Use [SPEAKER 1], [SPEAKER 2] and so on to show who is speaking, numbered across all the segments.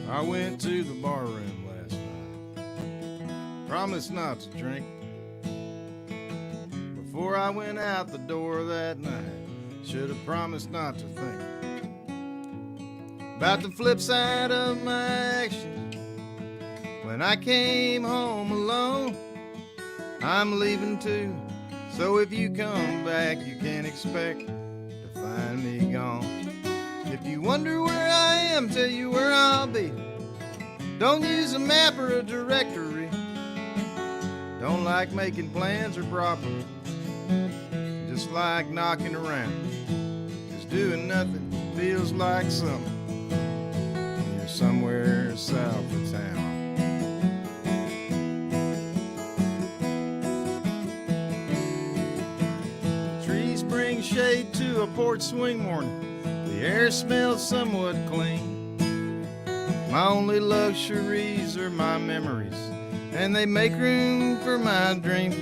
[SPEAKER 1] I went to the bar room last night. Promised not to drink. Before I went out the door that night, should have promised not to think about the flip side of my actions. When I came home alone, I'm leaving too. So if you come back, you can't expect to find me gone. If you wonder where I am, tell you where I'll be. Don't use a map or a directory. Don't like making plans or problems. Just like knocking around. Just doing nothing feels like something. You're somewhere south of town. Trees bring shade to a porch swing morning. The air smells somewhat clean. My only luxuries are my memories, and they make room for my dreams.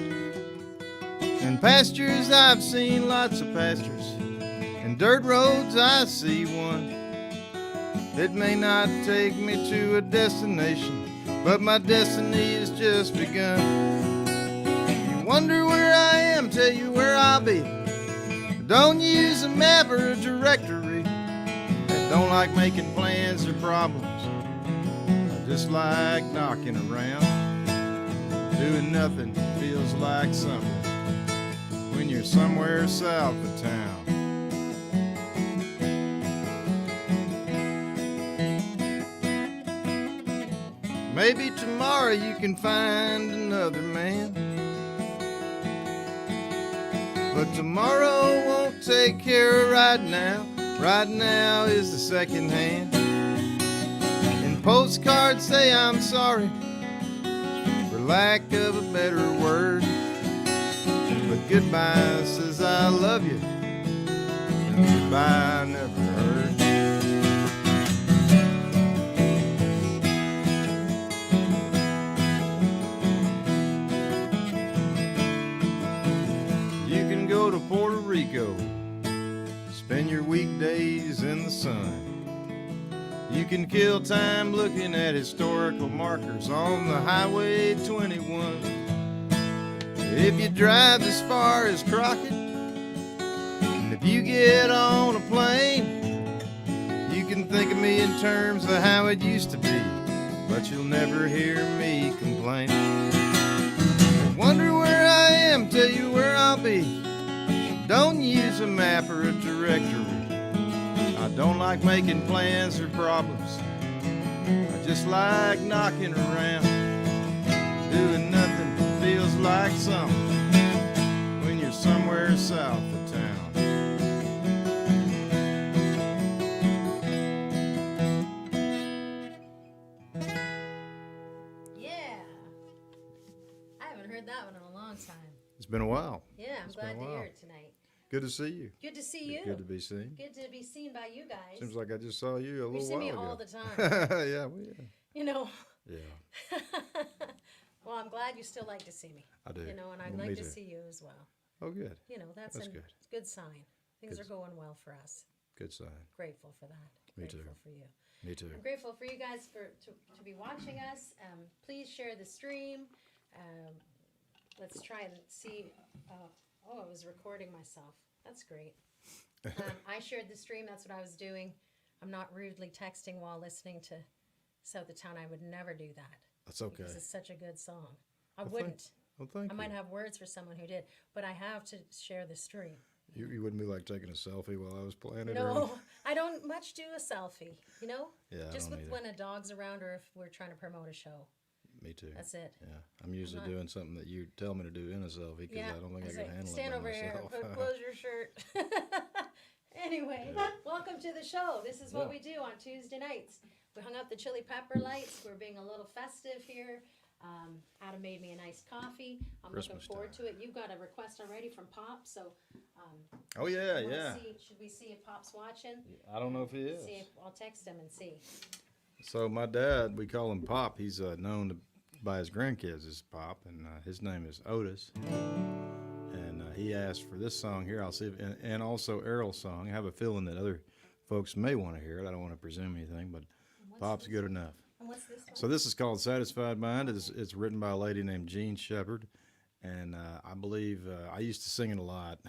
[SPEAKER 1] In pastures I've seen lots of pastures. In dirt roads I see one. It may not take me to a destination, but my destiny has just begun. You wonder where I am, tell you where I'll be. Don't use a map or a directory. I don't like making plans or problems. I just like knocking around. Doing nothing feels like something when you're somewhere south of town. Maybe tomorrow you can find another man, but tomorrow won't take care of right now. Right now is the second hand. And postcards say I'm sorry, for lack of a better word. But goodbye says I love you, and goodbye I never heard. You can go to Puerto Rico, spend your weekdays in the sun. You can kill time looking at historical markers on the Highway 21. If you drive as far as Crockett, and if you get on a plane, you can think of me in terms of how it used to be, but you'll never hear me complain. Wonder where I am, tell you where I'll be. Don't use a map or a directory. I don't like making plans or problems. I just like knocking around. Doing nothing feels like something when you're somewhere south of town.
[SPEAKER 2] Yeah. I haven't heard that one in a long time.
[SPEAKER 1] It's been a while.
[SPEAKER 2] Yeah, I'm glad to hear it tonight.
[SPEAKER 1] Good to see you.
[SPEAKER 2] Good to see you.
[SPEAKER 1] Good to be seen.
[SPEAKER 2] Good to be seen by you guys.
[SPEAKER 1] Seems like I just saw you a
[SPEAKER 2] You
[SPEAKER 1] little
[SPEAKER 2] see
[SPEAKER 1] while
[SPEAKER 2] me
[SPEAKER 1] ago.
[SPEAKER 2] all the time.
[SPEAKER 1] Yeah, well, yeah.
[SPEAKER 2] You know.
[SPEAKER 1] Yeah,
[SPEAKER 2] Well, I'm glad you still like to see me.
[SPEAKER 1] I do.
[SPEAKER 2] You know, and I'd
[SPEAKER 1] Well,
[SPEAKER 2] like
[SPEAKER 1] me
[SPEAKER 2] to
[SPEAKER 1] too.
[SPEAKER 2] see you as well.
[SPEAKER 1] Oh, good.
[SPEAKER 2] You know, that's
[SPEAKER 1] That's
[SPEAKER 2] a
[SPEAKER 1] good.
[SPEAKER 2] good sign. Things
[SPEAKER 1] Good.
[SPEAKER 2] are going well for us.
[SPEAKER 1] Good sign.
[SPEAKER 2] Grateful for that.
[SPEAKER 1] Me too.
[SPEAKER 2] Grateful for you.
[SPEAKER 1] Me too.
[SPEAKER 2] I'm grateful for you guys to be watching us. Please share the stream. Let's try and see. I was recording myself. That's great. I shared the stream. That's what I was doing. I'm not rudely texting while listening to South of Town. I would never do that.
[SPEAKER 1] That's okay.
[SPEAKER 2] Because it's such a good song. I
[SPEAKER 1] Well,
[SPEAKER 2] wouldn't.
[SPEAKER 1] Well, thank
[SPEAKER 2] I
[SPEAKER 1] you.
[SPEAKER 2] might have words for someone who did, but I have to share the stream.
[SPEAKER 1] You wouldn't be like taking a selfie while I was playing it? Or
[SPEAKER 2] No, I don't much do a selfie, you know?
[SPEAKER 1] Yeah, I
[SPEAKER 2] Just
[SPEAKER 1] don't
[SPEAKER 2] with
[SPEAKER 1] either.
[SPEAKER 2] when a dog's around or if we're trying to promote a show.
[SPEAKER 1] Me too.
[SPEAKER 2] That's it.
[SPEAKER 1] Yeah, I'm usually
[SPEAKER 2] not-
[SPEAKER 1] doing something that you tell me to do in a selfie because
[SPEAKER 2] Yeah,
[SPEAKER 1] I don't think I
[SPEAKER 2] it's
[SPEAKER 1] can
[SPEAKER 2] like,
[SPEAKER 1] handle
[SPEAKER 2] stand
[SPEAKER 1] it by
[SPEAKER 2] over here,
[SPEAKER 1] myself.
[SPEAKER 2] close your shirt. Anyway, welcome to the show. This is what
[SPEAKER 1] Yeah.
[SPEAKER 2] we do on Tuesday nights. We hung up the chili pepper lights. We're being a little festive here. Adam made me a nice coffee. I'm looking
[SPEAKER 1] Christmas
[SPEAKER 2] forward
[SPEAKER 1] time.
[SPEAKER 2] to it. You've got a request already from Pop, so
[SPEAKER 1] Oh yeah,
[SPEAKER 2] wanna
[SPEAKER 1] yeah.
[SPEAKER 2] should we see if Pop's watching?
[SPEAKER 1] I don't know if he is.
[SPEAKER 2] See if I'll text him and see.
[SPEAKER 1] So my dad, we call him Pop. He's known by his grandkids as Pop, and his name is Otis. And he asked for this song here. I'll see if, and also Earl's song. I have a feeling that other folks may want to hear it. I don't want to presume anything, but Pop's good enough.
[SPEAKER 2] And what's this one?
[SPEAKER 1] So this is called Satisfied Mind. It's written by a lady named Jean Shepherd, and I believe I used to sing it a lot,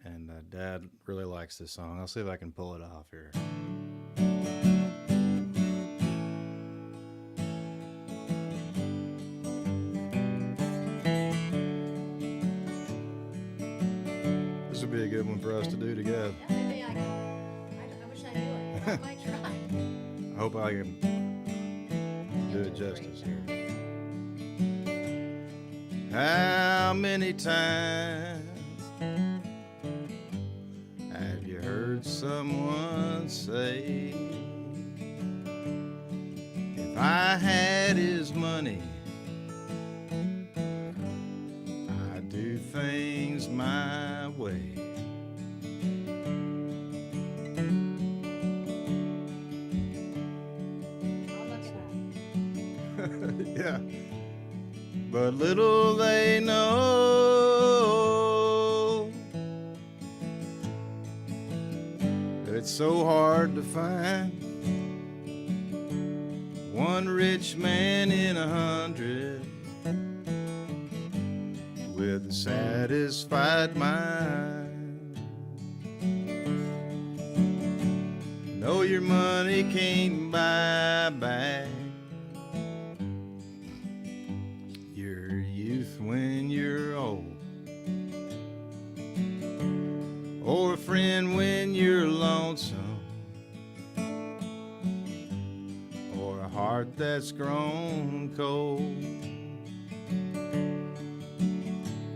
[SPEAKER 1] and Dad really likes this song. I'll see if I can pull it off here. This would be a good one for us to do together.
[SPEAKER 2] Yeah, maybe I wish I knew it. I might try.
[SPEAKER 1] I hope I can do it justice here. How many times have you heard someone say, if I had his money, I'd do things my way.
[SPEAKER 2] I'll look it up.
[SPEAKER 1] Yeah. But little they know that it's so hard to find one rich man in 100 with a satisfied mind. Know your money can't buy back your youth when you're old, or a friend when you're lonesome, or a heart that's grown cold.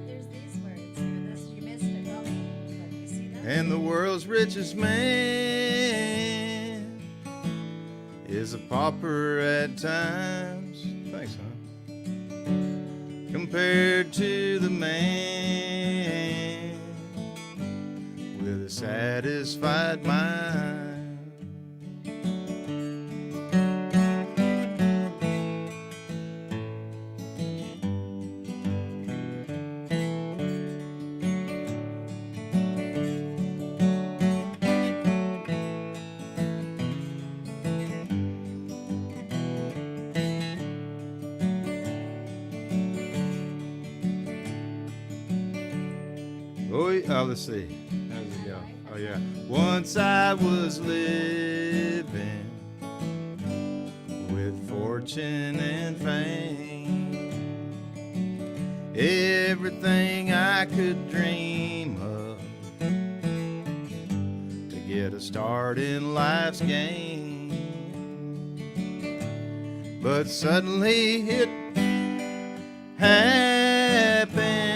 [SPEAKER 2] There's these words for this. You missed it. Oh, but you see that?
[SPEAKER 1] And the world's richest man is a pauper at times. Thanks, hon. Compared to the man with a satisfied mind. Oh, let's see. How does it go? Oh, yeah. Once I was living with fortune and fame, everything I could dream of to get a start in life's game. But suddenly it happened.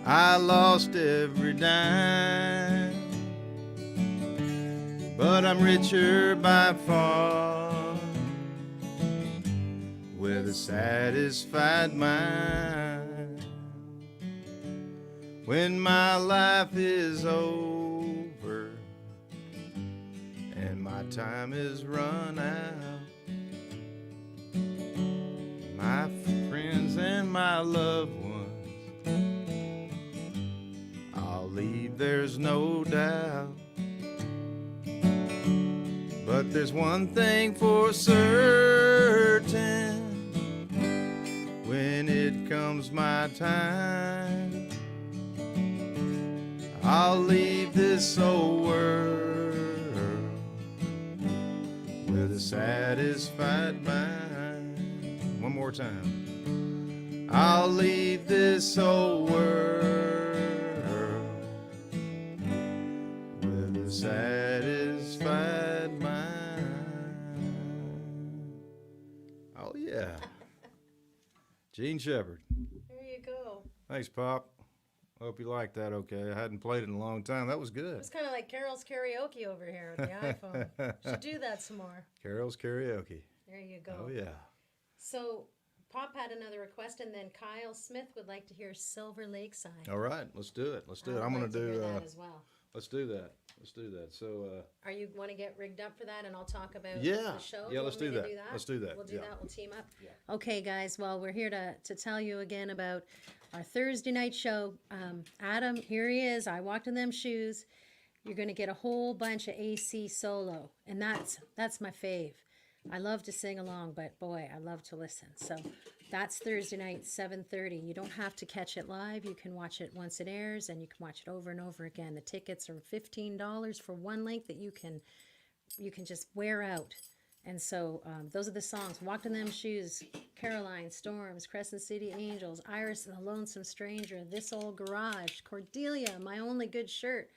[SPEAKER 1] I lost every dime, but I'm richer by far with a satisfied mind. When my life is over and my time is run out, my friends and my loved ones I'll leave, there's no doubt. But there's one thing for certain, when it comes my time, I'll leave this old world with a satisfied mind. One more time. I'll leave this old world with a satisfied mind. Oh, yeah. Jean Shepherd.
[SPEAKER 2] There you go.
[SPEAKER 1] Thanks, Pop. Hope you liked that okay. I hadn't played it in a long time. That was good.
[SPEAKER 2] It's kind of like Carol's karaoke over here with the iPhone. Should do that some more.
[SPEAKER 1] Carol's karaoke.
[SPEAKER 2] There you go.
[SPEAKER 1] Oh, yeah.
[SPEAKER 2] So Pop had another request, and then Kyle Smith would like to hear Silver Lakeside.
[SPEAKER 1] All right, let's do it. Let's do it.
[SPEAKER 2] I'd
[SPEAKER 1] I'm going
[SPEAKER 2] like to
[SPEAKER 1] to
[SPEAKER 2] hear
[SPEAKER 1] do
[SPEAKER 2] that as well.
[SPEAKER 1] Let's do that. Let's do that. So,
[SPEAKER 2] Are you want to get rigged up for that, and I'll talk about
[SPEAKER 1] yeah.
[SPEAKER 2] the show?
[SPEAKER 1] Yeah,
[SPEAKER 2] You
[SPEAKER 1] let's
[SPEAKER 2] want me
[SPEAKER 1] do
[SPEAKER 2] to
[SPEAKER 1] that. Let's do that.
[SPEAKER 2] We'll do
[SPEAKER 1] Yeah.
[SPEAKER 2] that. We'll team up.
[SPEAKER 1] Yeah.
[SPEAKER 2] Okay, guys. Well, we're here to tell you again about our Thursday night show. Adam, here he is. I walked in them shoes. you're going to get a whole bunch of AC solo, and that's my fave. I love to sing along, but boy, I love to listen. So that's Thursday night, 7:30. You don't have to catch it live. You can watch it once it airs, and you can watch it over and over again. The tickets are $15 for one link that you can just wear out. And so those are the songs: Walked in Them Shoes, Caroline, Storms, Crescent City Angels, Iris and the Lonesome Stranger, This Old Garage, Cordelia, My Only Good Shirt,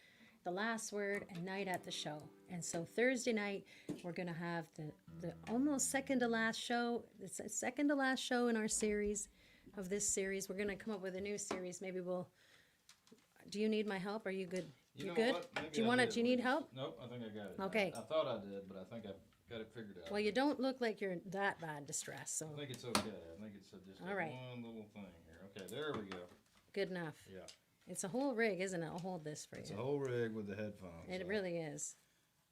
[SPEAKER 2] The Last Word, and Night at the Show. And so Thursday night, we're going to have the almost second to last show. It's a second to last show in our series, of this series. We're going to come up with a new series. Maybe do you need my help? Are you good? You're good? Do you need help?
[SPEAKER 1] Nope, I think I got it.
[SPEAKER 2] Okay.
[SPEAKER 1] I thought I did, but I think I've got it figured out.
[SPEAKER 2] Well, you don't look like you're that bad distressed, so
[SPEAKER 1] I think it's okay. I think it's just
[SPEAKER 2] all right.
[SPEAKER 1] One little thing here. Okay, there we go.
[SPEAKER 2] Good enough.
[SPEAKER 1] Yeah.
[SPEAKER 2] It's a whole rig, isn't it? I'll hold this for
[SPEAKER 1] It's
[SPEAKER 2] you.
[SPEAKER 1] a whole rig with the headphones.
[SPEAKER 2] It really is.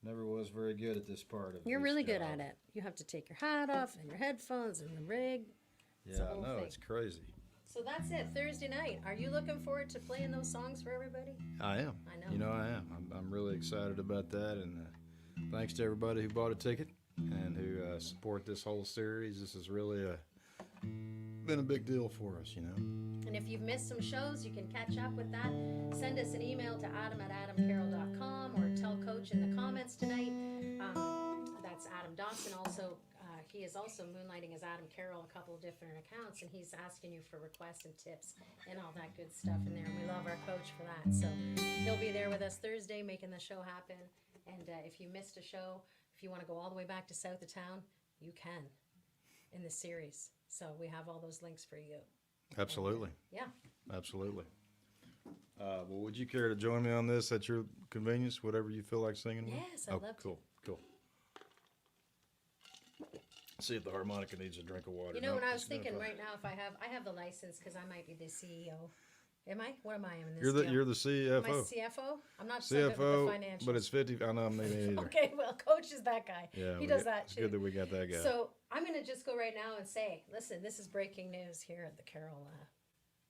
[SPEAKER 1] Never was very good at this part of
[SPEAKER 2] You're
[SPEAKER 1] this
[SPEAKER 2] really good
[SPEAKER 1] job.
[SPEAKER 2] at it. You have to take your hat off and your headphones and the rig.
[SPEAKER 1] Yeah, I know. It's crazy.
[SPEAKER 2] So that's it, Thursday night. Are you looking forward to playing those songs for everybody?
[SPEAKER 1] I am.
[SPEAKER 2] I know.
[SPEAKER 1] You know, I am. I'm really excited about that, and thanks to everybody who bought a ticket and who support this whole series. This has really been a big deal for us, you know.
[SPEAKER 2] And if you've missed some shows, you can catch up with that. Send us an email to adam@adamcarroll.com or tell Coach in the comments tonight. That's Adam Dawson. Also, he is also moonlighting as Adam Carroll, a couple of different accounts, and he's asking you for requests and tips and all that good stuff in there. And we love our coach for that. So he'll be there with us Thursday making the show happen. And if you missed a show, if you want to go all the way back to south of town, you can in the series. So we have all those links for you.
[SPEAKER 1] Absolutely.
[SPEAKER 2] Yeah.
[SPEAKER 1] Absolutely. Well, would you care to join me on this at your convenience, whatever you feel like singing with?
[SPEAKER 2] Yes, I'd love
[SPEAKER 1] cool, cool. See if the harmonica needs a drink of water.
[SPEAKER 2] You know,
[SPEAKER 1] No,
[SPEAKER 2] when I was
[SPEAKER 1] it's doing
[SPEAKER 2] thinking
[SPEAKER 1] fine.
[SPEAKER 2] right now, if I have the license because I might be the CEO. Am I? What am I in this
[SPEAKER 1] You're the
[SPEAKER 2] deal?
[SPEAKER 1] you're the CFO.
[SPEAKER 2] Am I CFO? I'm not so good with the
[SPEAKER 1] CFO,
[SPEAKER 2] financials.
[SPEAKER 1] but it's 50. I know I'm not either.
[SPEAKER 2] Okay, well, Coach is that guy.
[SPEAKER 1] Yeah,
[SPEAKER 2] he does that
[SPEAKER 1] It's
[SPEAKER 2] too.
[SPEAKER 1] good that we got that guy.
[SPEAKER 2] So I'm going to just go right now and say, listen, this is breaking news here at the Carroll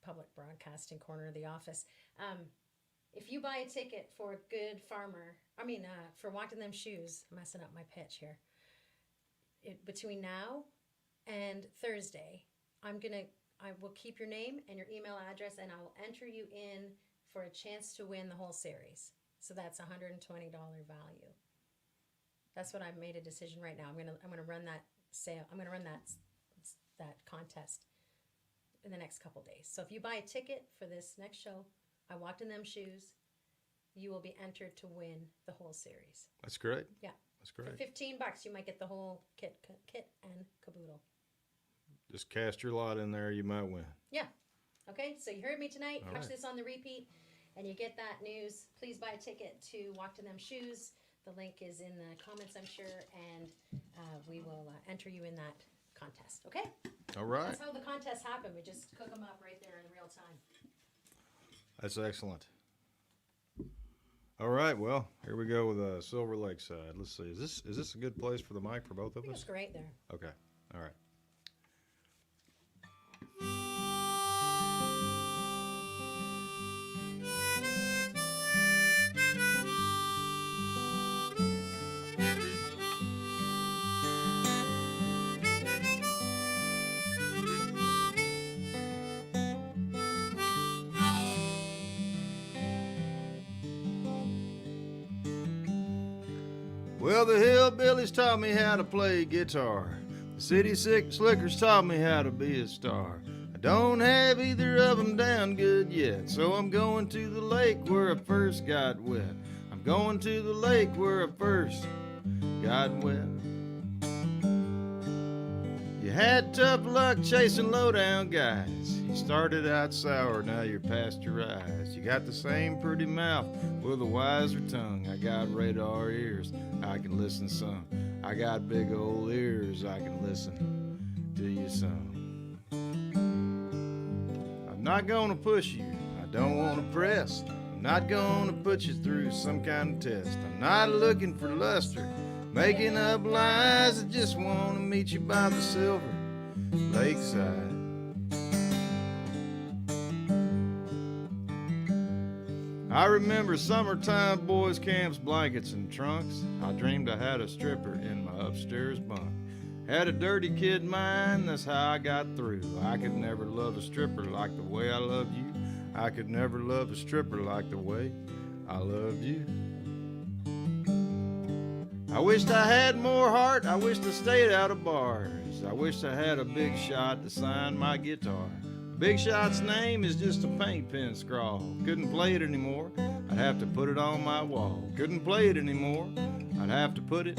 [SPEAKER 2] Public Broadcasting corner of the office. If you buy a ticket for Good Farmer, for Walked in Them Shoes, I'm messing up my pitch here. Between now and Thursday, I will keep your name and your email address, and I will enter you in for a chance to win the whole series. So that's $120 value. That's what I've made a decision right now. I'm gonna run that sale. I'm gonna run that contest in the next couple days. So if you buy a ticket for this next show, I Walked in Them Shoes, you will be entered to win the whole series.
[SPEAKER 1] That's great.
[SPEAKER 2] Yeah.
[SPEAKER 1] That's
[SPEAKER 2] For
[SPEAKER 1] great.
[SPEAKER 2] $15, you might get the whole kit and caboodle.
[SPEAKER 1] Just cast your lot in there. You might win.
[SPEAKER 2] Yeah. Okay, so you heard me tonight.
[SPEAKER 1] All
[SPEAKER 2] Catch
[SPEAKER 1] right.
[SPEAKER 2] this on the repeat, and you get that news. Please buy a ticket to Walked in Them Shoes. The link is in the comments, I'm sure, and we will enter you in that contest. Okay?
[SPEAKER 1] All right.
[SPEAKER 2] That's how the contests happen. We just cook them up right there in real time.
[SPEAKER 1] That's excellent. All right. Well, here we go with Silver Lakeside. Let's see. Is this a good place for the mic for both
[SPEAKER 2] I
[SPEAKER 1] of
[SPEAKER 2] think
[SPEAKER 1] us?
[SPEAKER 2] it's great there.
[SPEAKER 1] Okay. All right. Well, the hillbillies taught me how to play guitar. The city slickers taught me how to be a star. I don't have either of them down good yet, so I'm going to the lake where I first got wet. I'm going to the lake where I first got wet. You had tough luck chasing low-down guys. You started out sour, now you're pasteurized. You got the same pretty mouth with a wiser tongue. I got radar ears, I can listen some. I got big old ears, I can listen to you some. I'm not gonna push you, I don't wanna press. I'm not gonna put you through some kind of test. I'm not looking for luster, making up lies. I just wanna meet you by the Silver Lakeside. I remember summertime boys' camps, blankets, and trunks. I dreamed I had a stripper in my upstairs bunk. Had a dirty kid mind, that's how I got through. I could never love a stripper like the way I love you. I could never love a stripper like the way I love you. I wished I had more heart, I wished I stayed out of bars. I wished I had a big shot to sign my guitar. Big Shot's name is just a paint pen scrawl. Couldn't play it anymore, I'd have to put it on my wall. Couldn't play it anymore, I'd have to put it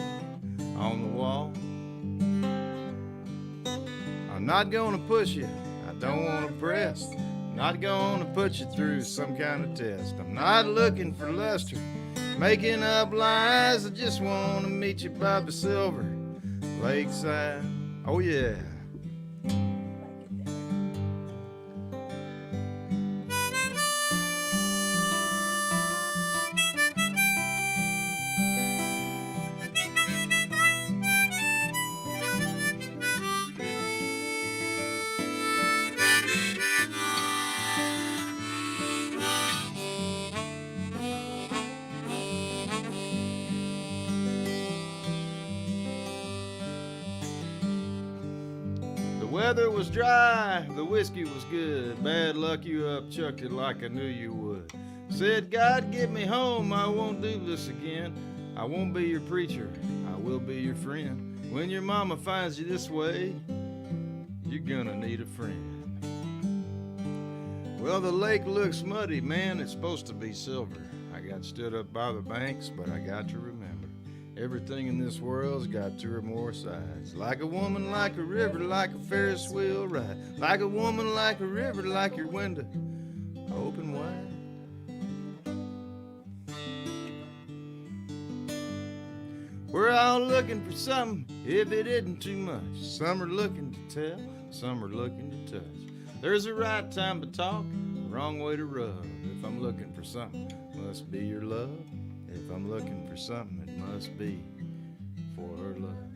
[SPEAKER 1] on the wall. I'm not gonna push you, I don't wanna press. Not gonna put you through some kind of test. I'm not looking for luster, making up lies. I just wanna meet you by the silver lakeside. Oh yeah. The weather was dry, the whiskey was good. Bad luck, you upchucked it like I knew you would. Said, God, get me home, I won't do this again. I won't be your preacher, I will be your friend. When your mama finds you this way, you're gonna need a friend. Well, the lake looks muddy, man, it's supposed to be silver. I got stood up by the banks, but I got to remember. Everything in this world's got two or more sides. Like a woman, like a river, like a Ferris wheel ride. Like a woman, like a river, like your window open wide. We're all looking for something, if it isn't too much. Some are looking to tell, some are looking to touch. There's a right time to talk, a wrong way to rub. If I'm looking for something, must be your love. If I'm looking for something, it must be for her love.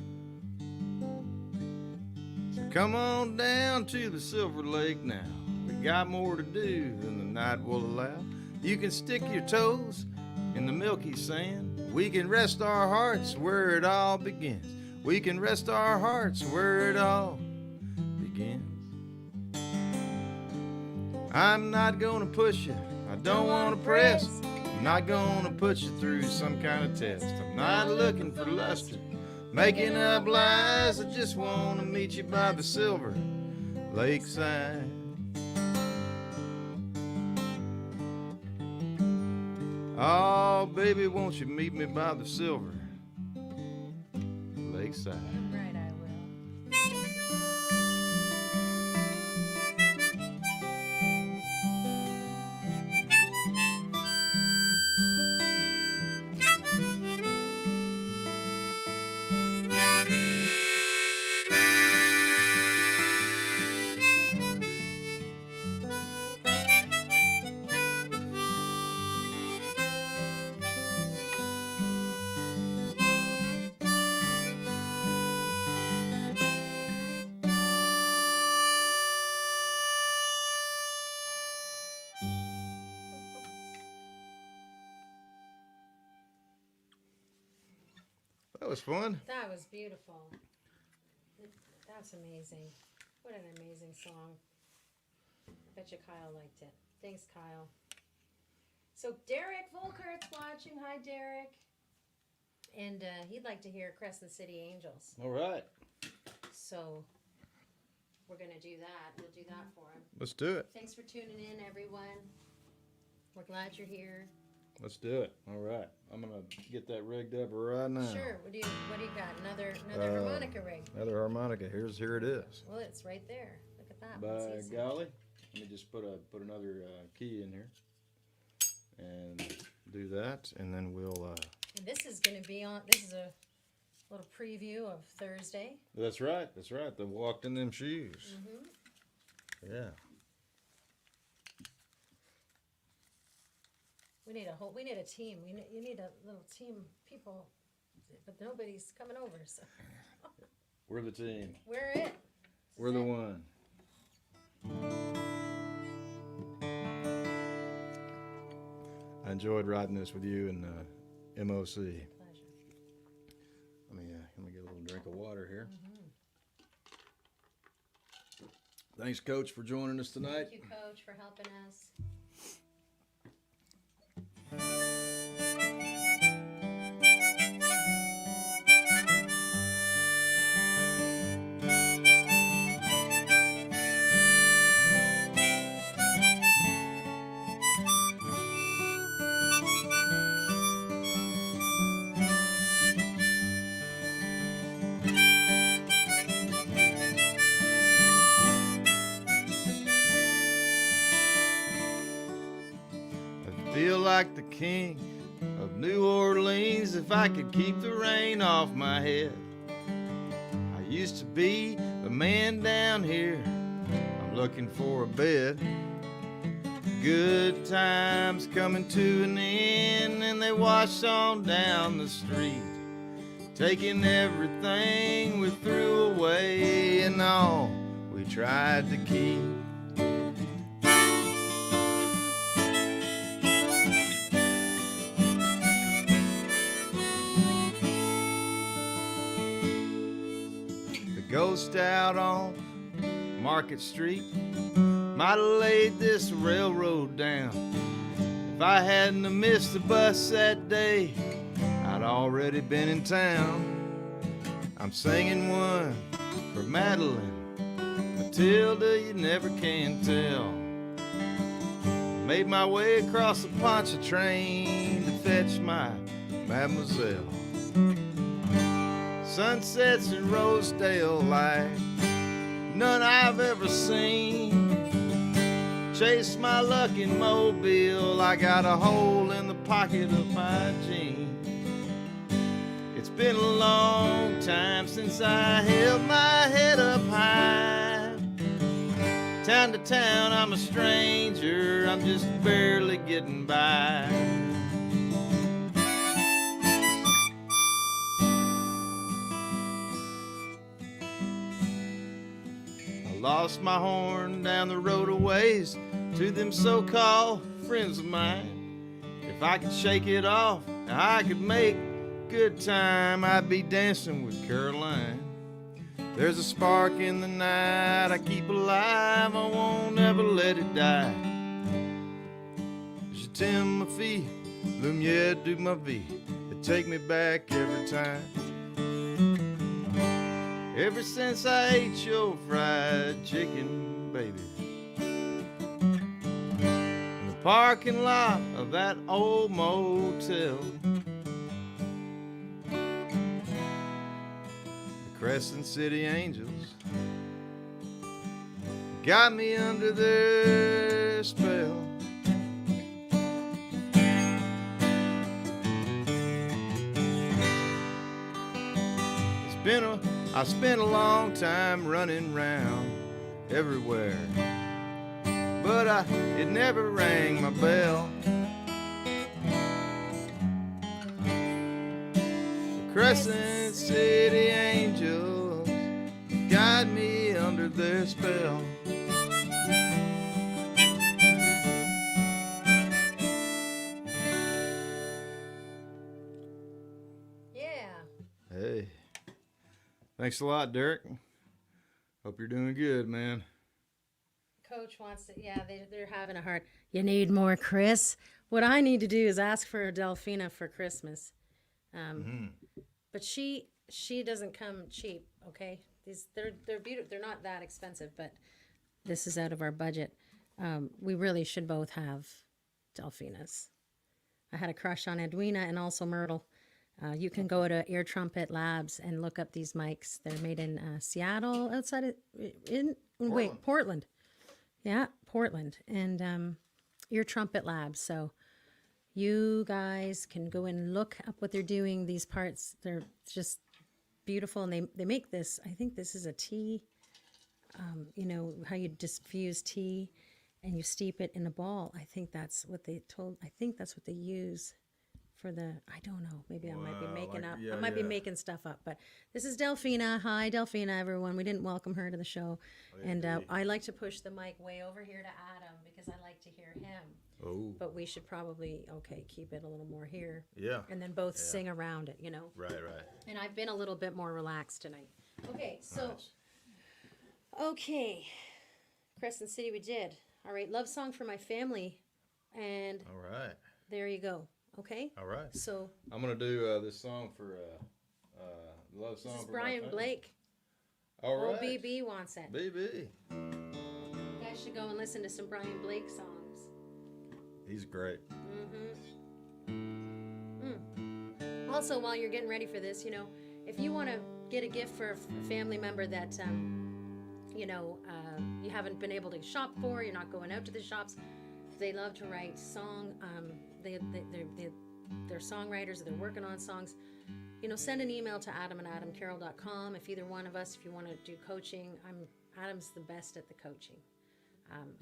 [SPEAKER 1] So come on down to the Silver Lake now. We got more to do than the night will allow. You can stick your toes in the milky sand. We can rest our hearts where it all begins. We can rest our hearts where it all begins. I'm not gonna push you, I don't wanna press. I'm not gonna put you through some kind of test. I'm not looking for luster, making up lies. I just wanna meet you by the silver lakeside. Oh, baby, won't you meet me by the silver lakeside?
[SPEAKER 2] Damn right I will.
[SPEAKER 1] That was fun.
[SPEAKER 2] That was beautiful. That's amazing. What an amazing song. I bet you Kyle liked it. Thanks, Kyle. So Derek Volkert's watching. Hi, Derek. And he'd like to hear Crescent City Angels.
[SPEAKER 1] All right.
[SPEAKER 2] So we're going to do that. We'll do that for him.
[SPEAKER 1] Let's do it.
[SPEAKER 2] Thanks for tuning in, everyone. We're glad you're here.
[SPEAKER 1] Let's do it. All right. I'm going to get that rigged up right now.
[SPEAKER 2] Sure. What do you got? Another harmonica rig.
[SPEAKER 1] Another harmonica. Here it is.
[SPEAKER 2] Well, it's right there. Look at that.
[SPEAKER 1] By
[SPEAKER 2] It's easy.
[SPEAKER 1] golly. Let me just put another key in here. And do that. And then we'll...
[SPEAKER 2] And this is going to be on. This is a little preview of Thursday.
[SPEAKER 1] That's right. That's right. They walked in them shoes.
[SPEAKER 2] Mm-hmm.
[SPEAKER 1] Yeah.
[SPEAKER 2] We need a team. You need a little team of people, but nobody's coming over. So
[SPEAKER 1] We're the team.
[SPEAKER 2] we're it.
[SPEAKER 1] We're the one. I enjoyed writing this with you and MOC.
[SPEAKER 2] Pleasure.
[SPEAKER 1] Let me get a little drink of water here. Thanks, Coach, for joining us tonight.
[SPEAKER 2] Thank you, Coach, for helping us.
[SPEAKER 1] I feel like the king of New Orleans if I could keep the rain off my head. I used to be the man down here. I'm looking for a bed. Good times coming to an end, and they wash on down the street, taking everything we threw away and all we tried to keep. Ghost out on Market Street might have laid this railroad down. If I hadn't have missed the bus that day, I'd already been in town. I'm singing one for Madeline, Matilda, you never can tell. Made my way across the Pontchartrain to fetch my mademoiselle. Sunsets in Rosedale like none I've ever seen. Chase my luck in Mobile, I got a hole in the pocket of my jeans. It's been a long time since I held my head up high. Town to town, I'm a stranger, I'm just barely getting by. Lost my horn down the road a ways to them so-called friends of mine. If I could shake it off, I could make good time. I'd be dancing with Caroline. There's a spark in the night I keep alive, I won't ever let it die. Je t'aime ma fille, lumière de ma vie, it take me back every time. Ever since I ate your fried chicken, baby, in the parking lot of that old motel, the Crescent City Angels got me under their spell. I spent a long time running round everywhere, but it never rang my bell. The Crescent City Angels guide me under their spell.
[SPEAKER 2] Yeah.
[SPEAKER 1] Hey. Thanks a lot, Derek. Hope you're doing good, man.
[SPEAKER 2] Coach wants to, they're having a hard. You need more, Chris. What I need to do is ask for a Delphina for Christmas. But she doesn't come cheap, okay? They're beautiful. They're not that expensive, but this is out of our budget. We really should both have Delphinas. I had a crush on Edwina and also Myrtle. You can go to Ear Trumpet Labs and look up these mics. They're made in Seattle, outside of Portland. Yeah, Portland, and Ear Trumpet Labs. So you guys can go and look up what they're doing. These parts, they're just beautiful, and they make this. I think this is a tea. You know how you diffuse tea, and you steep it in a ball. I think that's what they told. I think that's what they use. For the, I don't know, maybe I might be making up. I might be making stuff up, but this is Delphina. Hi, Delphina, everyone. We didn't welcome her to the show, and I like to push the mic way over here to Adam because I like to hear him.
[SPEAKER 1] Oh.
[SPEAKER 2] But we should probably, keep it a little more here.
[SPEAKER 1] Yeah.
[SPEAKER 2] And then both sing around it, you know?
[SPEAKER 1] Right, right.
[SPEAKER 2] And I've been a little bit more relaxed tonight. Okay, so,
[SPEAKER 1] Nice.
[SPEAKER 2] okay. Crescent City we did. All right, love song for my family. And
[SPEAKER 1] All right.
[SPEAKER 2] there you go. Okay?
[SPEAKER 1] All right.
[SPEAKER 2] So,
[SPEAKER 1] I'm going to do this song for love song
[SPEAKER 2] this is
[SPEAKER 1] for
[SPEAKER 2] Brian
[SPEAKER 1] my family.
[SPEAKER 2] Blake.
[SPEAKER 1] All right.
[SPEAKER 2] Old BB wants it.
[SPEAKER 1] BB.
[SPEAKER 2] You guys should go and listen to some Brian Blake songs.
[SPEAKER 1] He's great.
[SPEAKER 2] Also, while you're getting ready for this, you know, if you want to get a gift for a family member that, you haven't been able to shop for, you're not going out to the shops, they love to write song. They're songwriters, they're working on songs. You know, send an email to adam@adamcarroll.com. If either one of us, if you want to do coaching, Adam's the best at the coaching.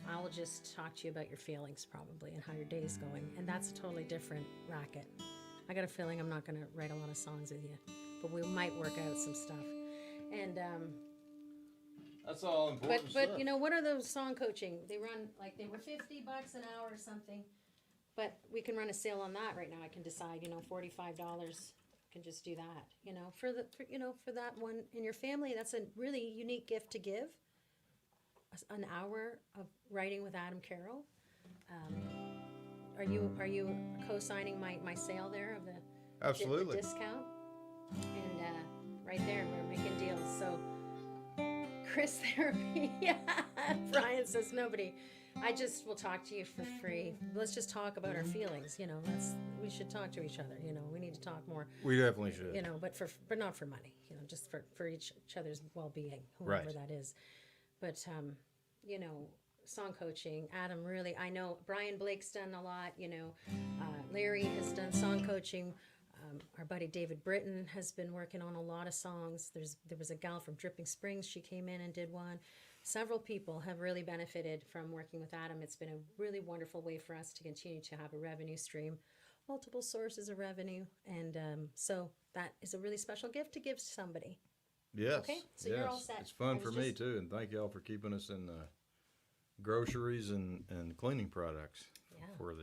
[SPEAKER 2] I will just talk to you about your feelings probably and how your day is going. And that's a totally different racket. I got a feeling I'm not going to write a lot of songs with you, but we might work out some stuff. And
[SPEAKER 1] That's all important
[SPEAKER 2] but
[SPEAKER 1] stuff.
[SPEAKER 2] you know, what are those song coaching? They run like they were $50 an hour or something. But we can run a sale on that right now. I can decide, $45. Can just do that. For that one in your family, that's a really unique gift to give. An hour of writing with Adam Carroll. Are you co-signing my sale there of the
[SPEAKER 1] Absolutely.
[SPEAKER 2] the discount? And right there, we're making deals. So, Chris Therapy. Yeah, Brian says nobody. I just will talk to you for free. Let's just talk about our feelings. We should talk to each other. We need to talk more.
[SPEAKER 1] We definitely should.
[SPEAKER 2] But not for money. Just for each other's well-being, whoever
[SPEAKER 1] Right.
[SPEAKER 2] that is. But song coaching. Adam, really, I know Brian Blake's done a lot. Larry has done song coaching. Our buddy David Britton has been working on a lot of songs. There was a gal from Dripping Springs. She came in and did one. Several people have really benefited from working with Adam. It's been a really wonderful way for us to continue to have a revenue stream, multiple sources of revenue, and so that is a really special gift to give to somebody.
[SPEAKER 1] Yes.
[SPEAKER 2] Okay, so
[SPEAKER 1] yes.
[SPEAKER 2] you're all set.
[SPEAKER 1] It's fun
[SPEAKER 2] I
[SPEAKER 1] for
[SPEAKER 2] was
[SPEAKER 1] me
[SPEAKER 2] just-
[SPEAKER 1] too, and thank y'all for keeping us in groceries and cleaning products
[SPEAKER 2] Yeah.
[SPEAKER 1] for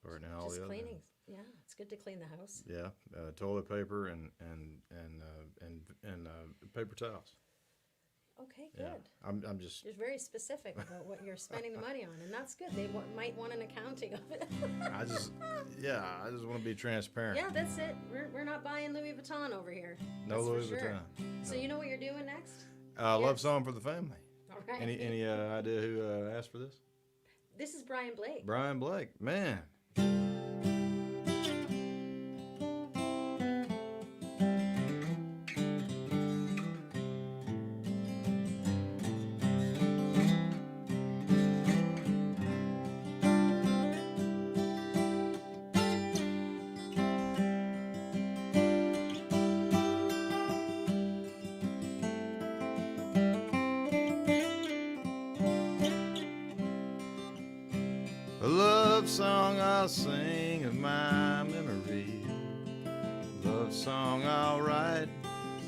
[SPEAKER 1] right now. All
[SPEAKER 2] Just
[SPEAKER 1] the other-
[SPEAKER 2] cleaning. Yeah, it's good to clean the house.
[SPEAKER 1] Yeah, toilet paper and paper towels.
[SPEAKER 2] Okay, good.
[SPEAKER 1] Yeah, I'm just.
[SPEAKER 2] You're very specific about what you're spending the money on, and that's good. They might want an accounting of it.
[SPEAKER 1] I just want to be transparent.
[SPEAKER 2] Yeah, that's it. We're not buying Louis Vuitton over here.
[SPEAKER 1] No
[SPEAKER 2] That's
[SPEAKER 1] Louis
[SPEAKER 2] for sure.
[SPEAKER 1] Vuitton.
[SPEAKER 2] So you know what you're doing next?
[SPEAKER 1] Love
[SPEAKER 2] Yes.
[SPEAKER 1] song for the family.
[SPEAKER 2] All right.
[SPEAKER 1] Any idea who asked for this?
[SPEAKER 2] This is Brian Blake.
[SPEAKER 1] Brian Blake, man. A love song I'll sing of my memory. Love song I'll write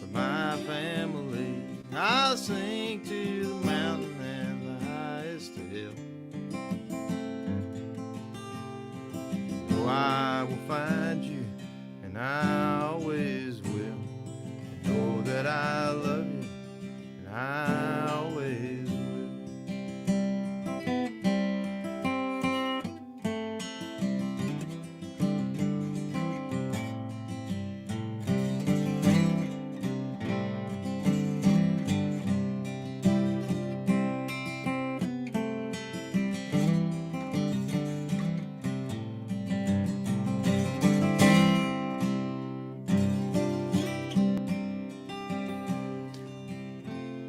[SPEAKER 1] for my family. I'll sing to the mountain and the highest hill. Oh, I will find you, and I always will. Know that I love you, and I always will.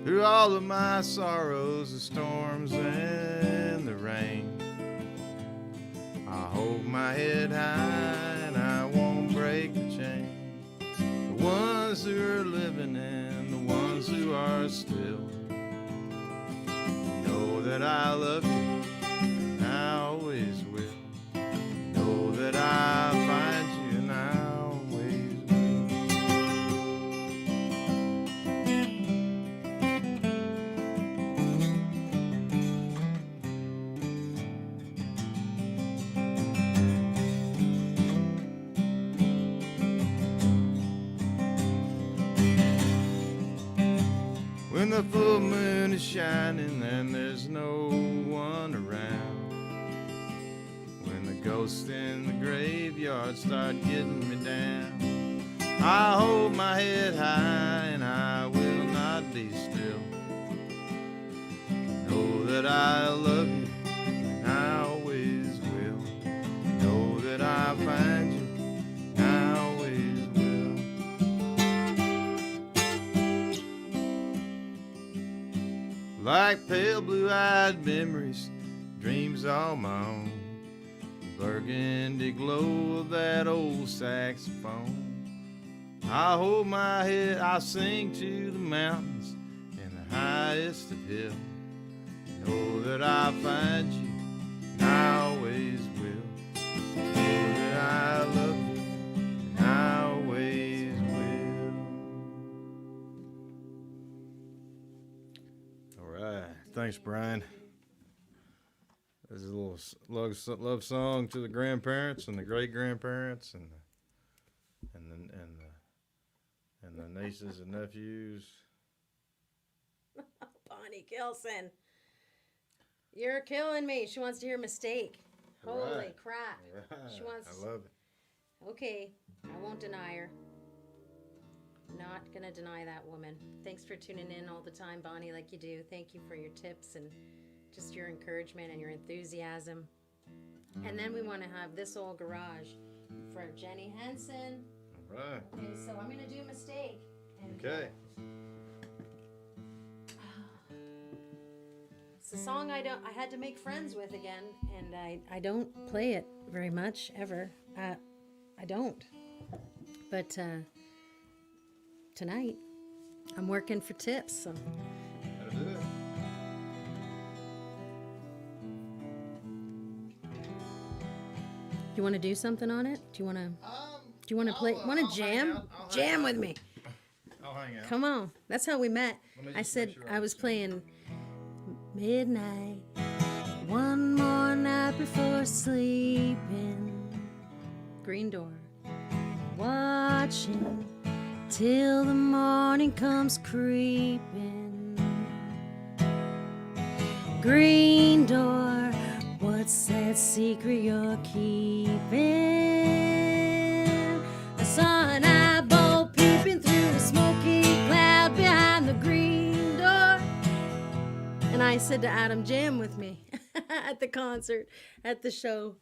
[SPEAKER 1] Through all of my sorrows, the storms and the rain, I hold my head high and I won't break the chain. The ones who are living and the ones who are still know that I love you, and I always will. Know that I find you, and I always will. the full moon is shining and there's no one around. When the ghosts in the graveyard start getting me down, I hold my head high and I will not be still. Know that I love you and I always will. Know that I'll find you and I always will. Like pale blue-eyed memories, dreams all my own. Burgundy glow of that old saxophone. I hold my head, I sing to the mountains and the highest of hills. Know that I'll find you, and I always will. Know that I love you, and I always will. All right, thanks, Brian. This is a little love song to the grandparents and the great grandparents and the nieces and nephews.
[SPEAKER 2] Bonnie Gilson, you're killing me. She wants to hear Mistake. Holy
[SPEAKER 1] Right.
[SPEAKER 2] crap.
[SPEAKER 1] Right.
[SPEAKER 2] She wants.
[SPEAKER 1] I love it.
[SPEAKER 2] Okay, I won't deny her. Not gonna deny that woman. Thanks for tuning in all the time, Bonnie, like you do. Thank you for your tips and just your encouragement and your enthusiasm. And then we want to have this old garage for Jenny Henson.
[SPEAKER 1] All right.
[SPEAKER 2] Okay, so I'm gonna do Mistake. And,
[SPEAKER 1] Okay.
[SPEAKER 2] It's a song I had to make friends with again, and I don't play it very much ever. I don't. But tonight I'm working for tips, so
[SPEAKER 1] That'll do it.
[SPEAKER 2] you want to do something on it? Do you want to play? Want to
[SPEAKER 1] I'll
[SPEAKER 2] jam?
[SPEAKER 1] hang out. I'll hang
[SPEAKER 2] Jam
[SPEAKER 1] out.
[SPEAKER 2] with me.
[SPEAKER 1] I'll hang out.
[SPEAKER 2] Come on. That's how we met.
[SPEAKER 1] Let me
[SPEAKER 2] I
[SPEAKER 1] just
[SPEAKER 2] said
[SPEAKER 1] make sure
[SPEAKER 2] I was
[SPEAKER 1] understand.
[SPEAKER 2] playing Midnight, one more night before sleeping. Green Door. Watching till the morning comes creeping. Green Door, what's that secret you're keeping? I saw an eyeball peeping through a smoky cloud behind the green door. And I said to Adam, jam with me at the concert, at the show.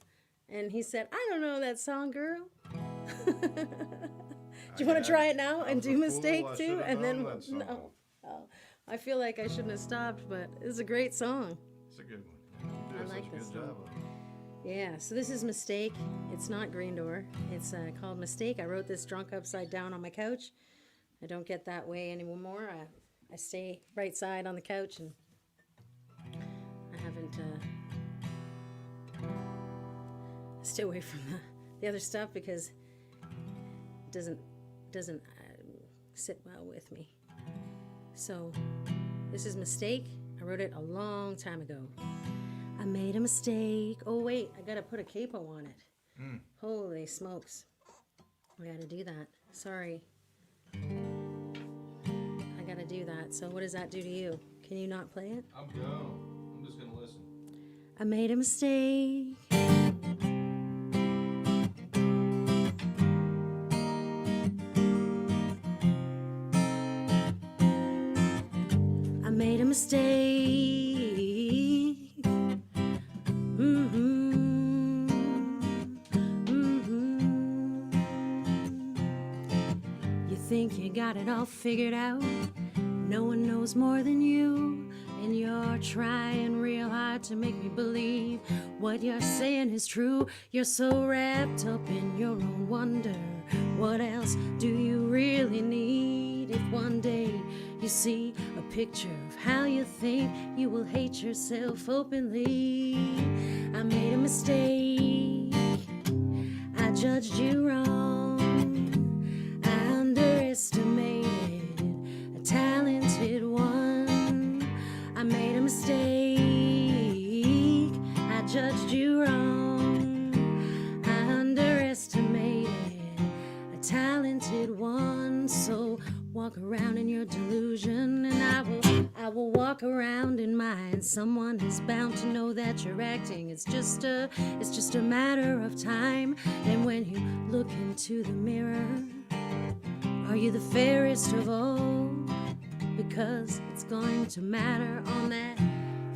[SPEAKER 2] And he said, I don't know that song, girl. Do you want to try it now and do Mistake too? And then, no. Oh, I feel like I shouldn't have stopped, but it's a great song.
[SPEAKER 1] It's a good one. You
[SPEAKER 2] I
[SPEAKER 1] do
[SPEAKER 2] like
[SPEAKER 1] such a
[SPEAKER 2] this
[SPEAKER 1] good job
[SPEAKER 2] one.
[SPEAKER 1] of it.
[SPEAKER 2] Yeah, so this is Mistake. It's not Green Door. It's called Mistake. I wrote this drunk upside down on my couch. I don't get that way anymore. I stay right side on the couch, and I haven't stay away from the other stuff because it doesn't sit well with me. So this is Mistake. I wrote it a long time ago. I made a mistake. Oh wait, I gotta put a capo on it. Holy smokes. I gotta do that. Sorry. I gotta do that. So what does that do to you? Can you not play it?
[SPEAKER 1] I'm gone. I'm just gonna listen.
[SPEAKER 2] I made a mistake. I made a mistake. You think you got it all figured out? No one knows more than you, and you're trying real hard to make me believe what you're saying is true. You're so wrapped up in your own wonder. What else do you really need? If one day you see a picture of how you think, you will hate yourself openly. I made a mistake. I judged you wrong. I underestimated a talented one. I made a mistake. I judged you wrong. I underestimated a talented one. So Walk around in your delusion, and I will walk around in mine. Someone is bound to know that you're acting. It's just a matter of time. And when you look into the mirror, are you the fairest of all? Because it's going to matter on that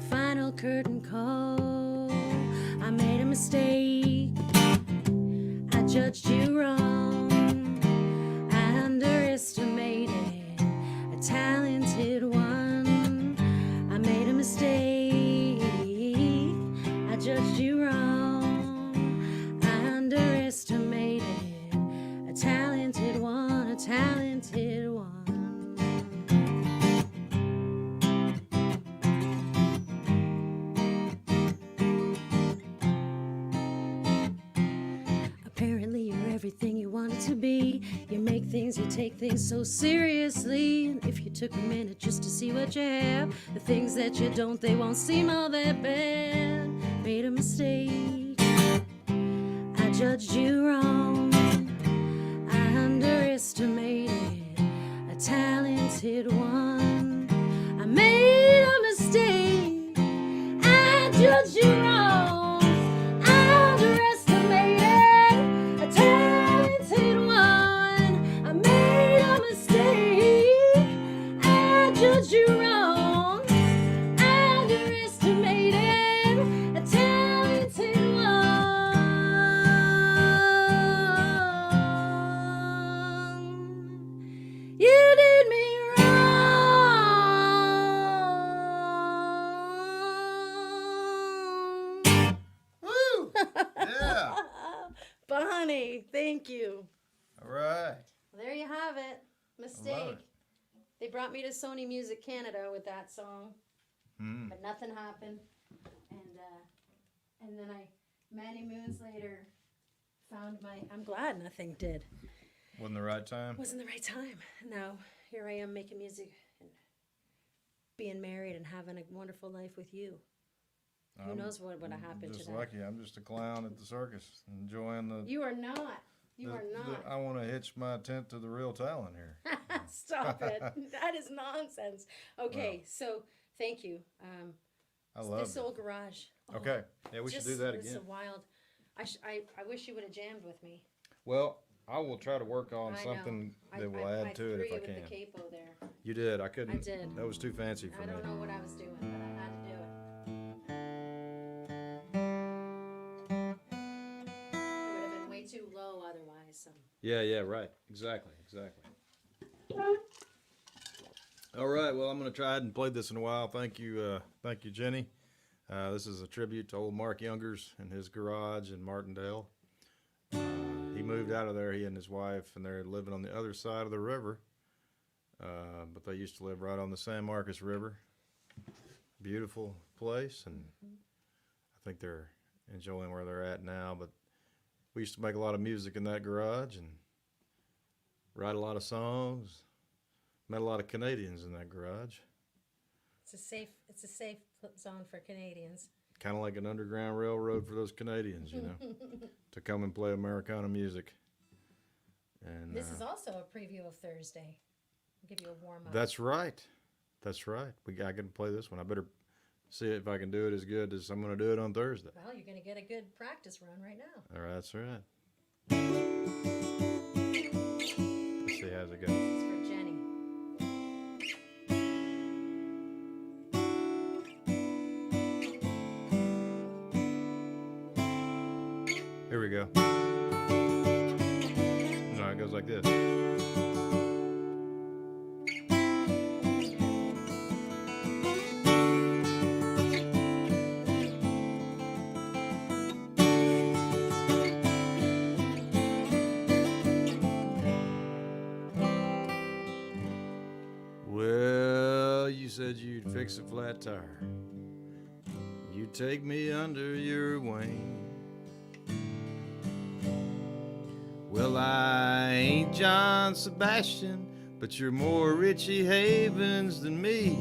[SPEAKER 2] final curtain call. I made a mistake. I judged you wrong. I underestimated a talented one. I made a mistake. I judged you wrong. I underestimated a talented one, a talented one. Apparently you're everything you wanted to be. You make things, you take things so seriously. And if you took a minute just to see what you have, the things that you don't, they won't seem all that bad. Made a mistake. I judged you wrong. I underestimated a talented one. I made a mistake. I judged you wrong. You wrong. I underestimated a talented one. You did me wrong.
[SPEAKER 1] Woo! Yeah.
[SPEAKER 2] Bonnie, thank you.
[SPEAKER 1] All right.
[SPEAKER 2] There you have it. Mistake. They brought me to Sony Music Canada with that song, but nothing happened. And then many moons later, found I'm glad nothing did.
[SPEAKER 1] Wasn't the right time?
[SPEAKER 2] Wasn't the right time. Now, here I am making music and being married and having a wonderful life with you. Who knows what would have happened
[SPEAKER 1] just
[SPEAKER 2] today.
[SPEAKER 1] lucky. I'm just a clown at the circus, enjoying the...
[SPEAKER 2] You are not. You are not.
[SPEAKER 1] I want to hitch my tent to the real talent here.
[SPEAKER 2] Stop it. That is nonsense. Okay, so thank you.
[SPEAKER 1] I love
[SPEAKER 2] this
[SPEAKER 1] it.
[SPEAKER 2] old garage. Oh,
[SPEAKER 1] Okay. Yeah, we should do that
[SPEAKER 2] It's
[SPEAKER 1] again.
[SPEAKER 2] a wild. I wish you would have jammed with me.
[SPEAKER 1] Well, I will try to work on
[SPEAKER 2] I
[SPEAKER 1] something
[SPEAKER 2] know.
[SPEAKER 1] that will add to it if I
[SPEAKER 2] with
[SPEAKER 1] can.
[SPEAKER 2] the capo there.
[SPEAKER 1] You did. I couldn't.
[SPEAKER 2] I did.
[SPEAKER 1] That was too fancy for
[SPEAKER 2] I
[SPEAKER 1] me.
[SPEAKER 2] don't know what I was doing, but I had to do it. It would have been way too low otherwise. So.
[SPEAKER 1] Yeah, right. Exactly. All right, well, I'm going to try. I hadn't played this in a while. Thank you, Jenny. This is a tribute to old Mark Youngers and his garage in Martindale. He moved out of there, he and his wife, and they're living on the other side of the river. But they used to live right on the San Marcos River. Beautiful place, and I think they're enjoying where they're at now. But we used to make a lot of music in that garage and write a lot of songs. Met a lot of Canadians in that garage.
[SPEAKER 2] It's a safe zone for Canadians.
[SPEAKER 1] Kind of like an underground railroad for those Canadians, you know, to come and play Americana music. And
[SPEAKER 2] this is also a preview of Thursday. I'll give you a warm up.
[SPEAKER 1] That's right. I can play this one. I better see if I can do it as good as I'm going to do it on Thursday.
[SPEAKER 2] Well, you're going to get a good practice run right now.
[SPEAKER 1] All right, that's right. Let's see how's it go.
[SPEAKER 2] This is for Jenny.
[SPEAKER 1] Here we go. No, it goes like this. Well, you said you'd fix a flat tire. You'd take me under your wing. Well, I ain't John Sebastian, but you're more Richie Havens than me.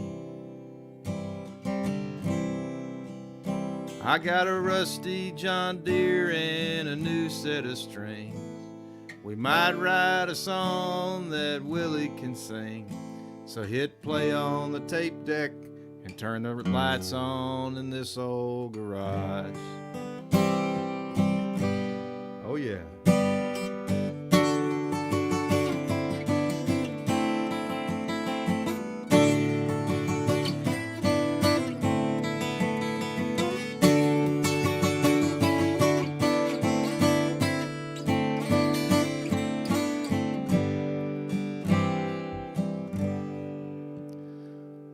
[SPEAKER 1] I got a rusty John Deere and a new set of strings. We might write a song that Willie can sing. So hit play on the tape deck and turn the lights on in this old garage. Oh yeah.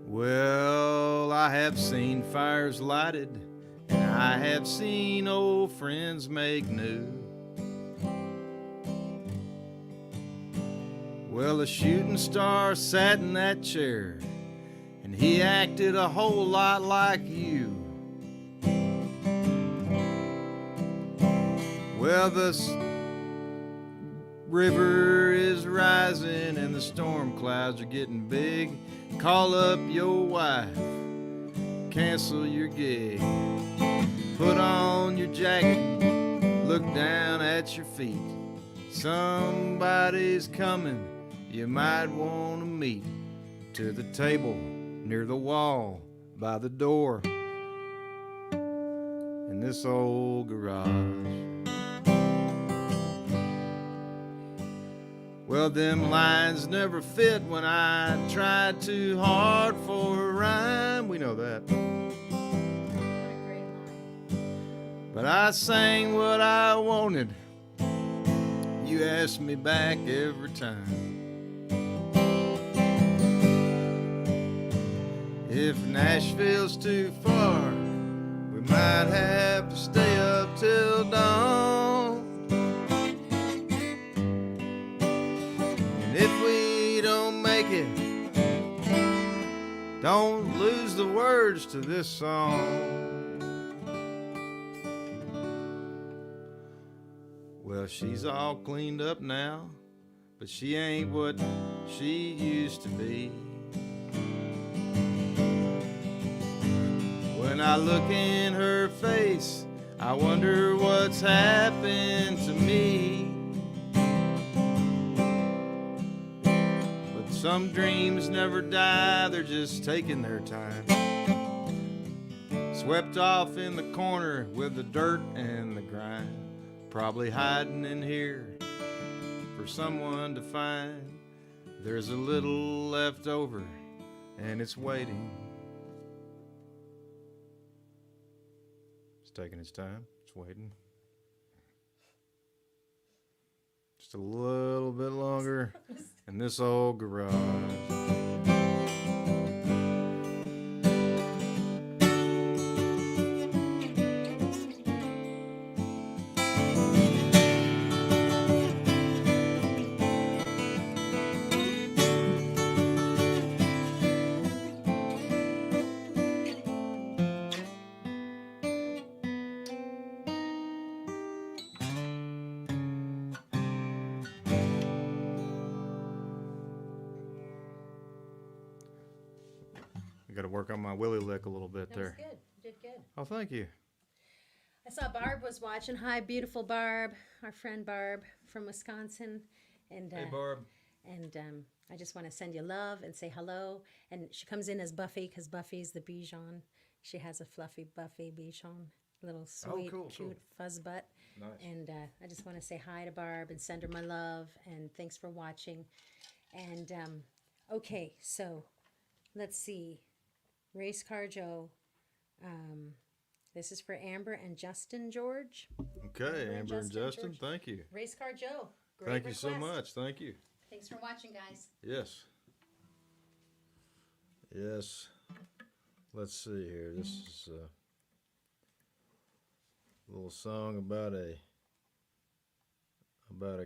[SPEAKER 1] Well, I have seen fires lighted, and I have seen old friends make new. Well, a shooting star sat in that chair, and he acted a whole lot like you. Well, the river is rising and the storm clouds are getting big. Call up your wife, cancel your gig. Put on your jacket, look down at your feet. Somebody's coming, you might want to meet. To the table, near the wall, by the door, in this old garage. Well, them lines never fit when I tried too hard for a rhyme. We know that.
[SPEAKER 2] What a great line.
[SPEAKER 1] But I sang what I wanted. You asked me back every time. If Nashville's too far, we might have to stay up till dawn. And if we don't make it, don't lose the words to this song. Well, she's all cleaned up now, but she ain't what she used to be. When I look in her face, I wonder what's happened to me. But some dreams never die, they're just taking their time. Swept off in the corner with the dirt and the grime. Probably hiding in here for someone to find. There's a little left over and it's waiting. It's taking its time. It's waiting. Just a little bit longer in this old garage. Got to work on my willy lick a little bit
[SPEAKER 2] That
[SPEAKER 1] there.
[SPEAKER 2] was good. You did good.
[SPEAKER 1] Oh, thank you.
[SPEAKER 2] I saw Barb was watching. Hi, beautiful Barb, our friend Barb from Wisconsin. And
[SPEAKER 1] Hey, Barb.
[SPEAKER 2] And I just want to send you love and say hello. And she comes in as Buffy because Buffy's the Bichon. She has a fluffy Buffy Bichon, little sweet,
[SPEAKER 1] cool,
[SPEAKER 2] cute
[SPEAKER 1] cool.
[SPEAKER 2] fuzz butt.
[SPEAKER 1] Nice.
[SPEAKER 2] And I just want to say hi to Barb and send her my love and thanks for watching. And okay, so let's see. Race Car Joe. This is for Amber and Justin George.
[SPEAKER 1] Okay, Amber and Justin,
[SPEAKER 2] George.
[SPEAKER 1] thank you.
[SPEAKER 2] Race Car Joe. Great
[SPEAKER 1] Thank you
[SPEAKER 2] request.
[SPEAKER 1] so much. Thank you.
[SPEAKER 2] Thanks for watching, guys.
[SPEAKER 1] Yes. Yes. Let's see here. This is a little song about a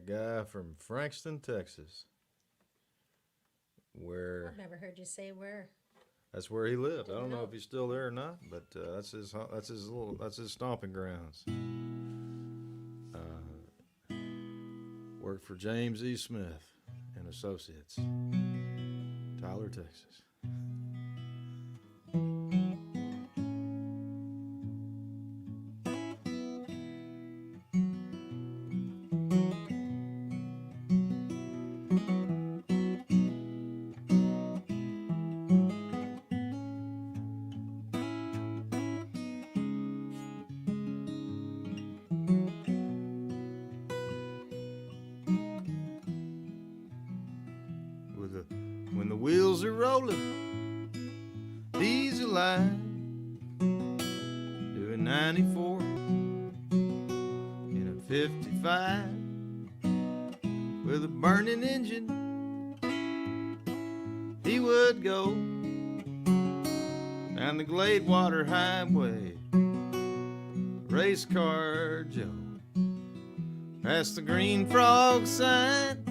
[SPEAKER 1] guy from Frankston, Texas, where
[SPEAKER 2] I've never heard you say where.
[SPEAKER 1] that's where he lived. I don't know
[SPEAKER 2] know.
[SPEAKER 1] if he's still there or not, but that's his stomping grounds. Worked for James E. Smith and Associates, Tyler, Texas. when the wheels are rolling. He's alive, doing 94 in a 55 with a burning engine. He would go down the Gladewater Highway, race car Joe, past the Green Frog sign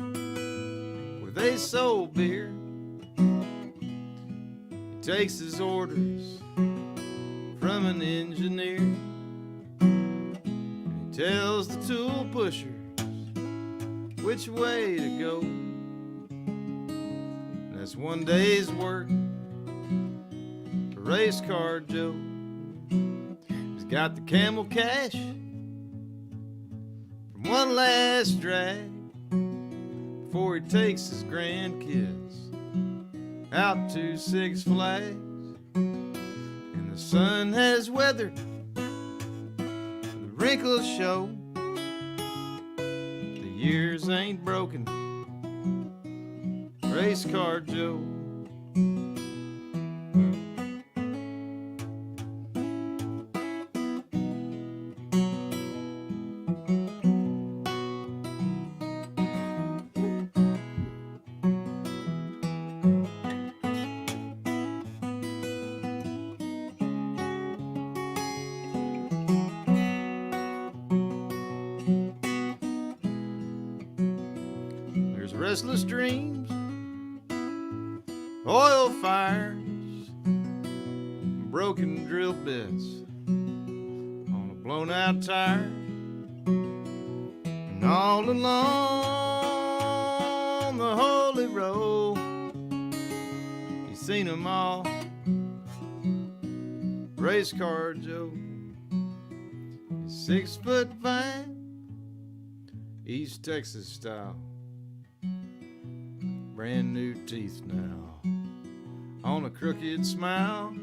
[SPEAKER 1] where they sold beer. He takes his orders from an engineer. He tells the tool pushers which way to go. That's one day's work for race car Joe. He's got the Camel Cash from one last drag before he takes his grandkids out to Six Flags. And the sun has weathered, the wrinkles show, the years ain't broken. Race car Joe. There's restless dreams, oil fires, broken drill bits on a blown out tire. And all along the holy road, you've seen them all. Race car Joe, he's 6'5", East Texas style. Brand new teeth now on a crooked smile.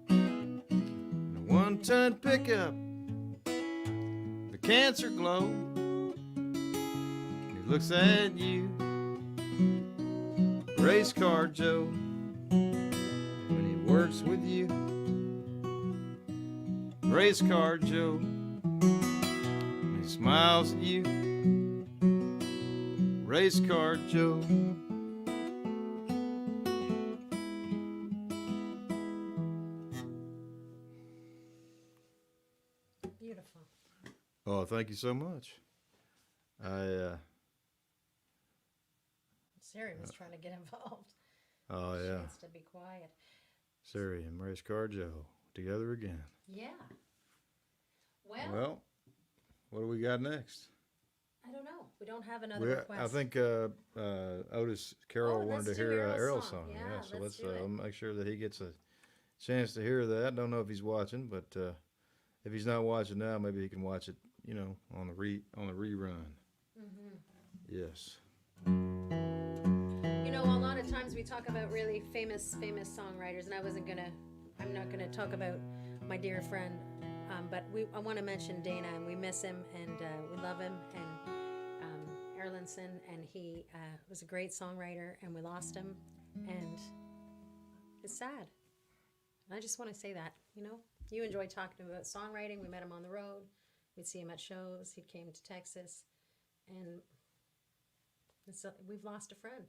[SPEAKER 1] And a 1-ton pickup, the cancer glow. He looks at you, race car Joe, when he works with you. Race car Joe, when he smiles at you. Race car Joe.
[SPEAKER 2] Beautiful.
[SPEAKER 1] Oh, thank you so much.
[SPEAKER 2] Siri was trying to get involved.
[SPEAKER 1] Oh
[SPEAKER 2] She
[SPEAKER 1] yeah,
[SPEAKER 2] wants to be quiet.
[SPEAKER 1] Siri and Race Car Joe together again.
[SPEAKER 2] Yeah.
[SPEAKER 1] Well, what do we got next?
[SPEAKER 2] I don't know. We don't have another request.
[SPEAKER 1] I think Otis Carroll wanted
[SPEAKER 2] let's
[SPEAKER 1] to
[SPEAKER 2] do
[SPEAKER 1] hear
[SPEAKER 2] Earl's
[SPEAKER 1] Earl's
[SPEAKER 2] song.
[SPEAKER 1] song.
[SPEAKER 2] Yeah,
[SPEAKER 1] So
[SPEAKER 2] let's do it.
[SPEAKER 1] make sure that he gets a chance to hear that. Don't know if he's watching, but if he's not watching now, maybe he can watch it. On the rerun.
[SPEAKER 2] Mm-hmm.
[SPEAKER 1] Yes.
[SPEAKER 2] A lot of times we talk about really famous songwriters, and I'm not gonna talk about my dear friend, but I want to mention Dana, and we miss him, and we love him, and Erlandson, and he was a great songwriter, and we lost him, and it's sad. And I just want to say that, you enjoy talking about songwriting. We met him on the road. We'd see him at shows. He came to Texas, and we've lost a friend.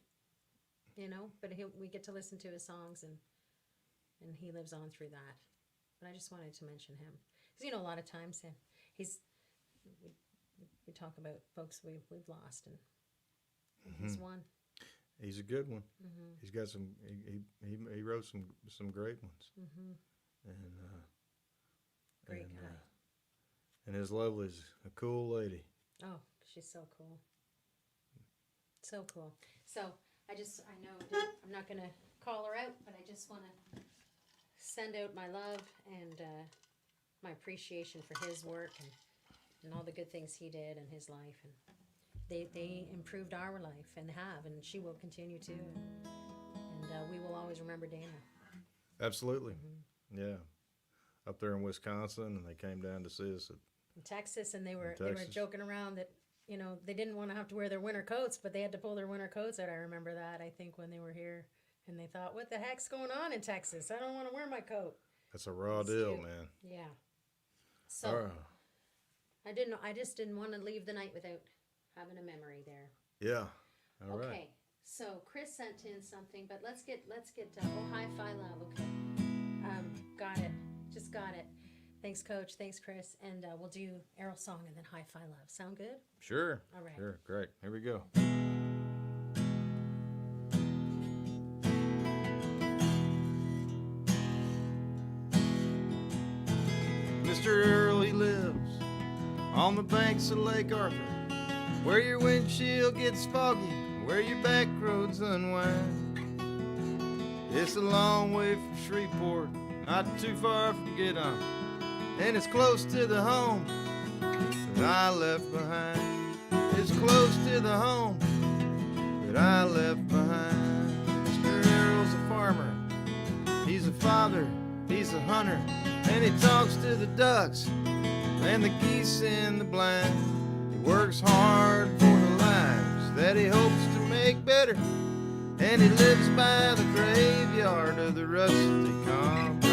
[SPEAKER 2] But we get to listen to his songs, and he lives on through that. But I just wanted to mention him because a lot of times we talk about folks we've lost, and he's one.
[SPEAKER 1] He's a good one.
[SPEAKER 2] Mm-hmm.
[SPEAKER 1] He's got some. He wrote some great ones.
[SPEAKER 2] Mm-hmm.
[SPEAKER 1] And
[SPEAKER 2] Great guy.
[SPEAKER 1] And his Lovely's a cool lady.
[SPEAKER 2] Oh, she's so cool. So cool. So I know I'm not going to call her out, but I just want to send out my love and my appreciation for his work and all the good things he did in his life. And they improved our life and have, and she will continue to. And we will always remember Dana.
[SPEAKER 1] Absolutely.
[SPEAKER 2] Mm-hmm.
[SPEAKER 1] Yeah. Up there in Wisconsin, and they came down to see us
[SPEAKER 2] In Texas, and they were
[SPEAKER 1] Texas.
[SPEAKER 2] joking around that you know, they didn't want to have to wear their winter coats, but they had to pull their winter coats out. I remember that, I think, when they were here. And they thought, what the heck's going on in Texas? I don't want to wear my coat.
[SPEAKER 1] That's a raw
[SPEAKER 2] It's
[SPEAKER 1] deal,
[SPEAKER 2] cute.
[SPEAKER 1] man.
[SPEAKER 2] Yeah. So I just didn't want to leave the night without having a memory there.
[SPEAKER 1] Yeah. All right.
[SPEAKER 2] Okay. So Chris sent in something, but let's get oh, hi-fi love. Okay. Got it. Just got it. Thanks, Coach. Thanks, Chris. And we'll do Earl's song and then hi-fi love. Sound good?
[SPEAKER 1] Sure.
[SPEAKER 2] All right.
[SPEAKER 1] Sure. Great. Here we go. Mr. Earl, he lives on the banks of Lake Arthur, where your windshield gets foggy, where your back roads unwind. It's a long way from Shreveport, not too far from Gideon, and it's close to the home that I left behind. It's close to the home that I left behind. Mr. Earl's a farmer, he's a father, he's a hunter, and he talks to the ducks and the geese in the blind. He works hard for the lives that he hopes to make better, and he lives by the graveyard of the rusty compound.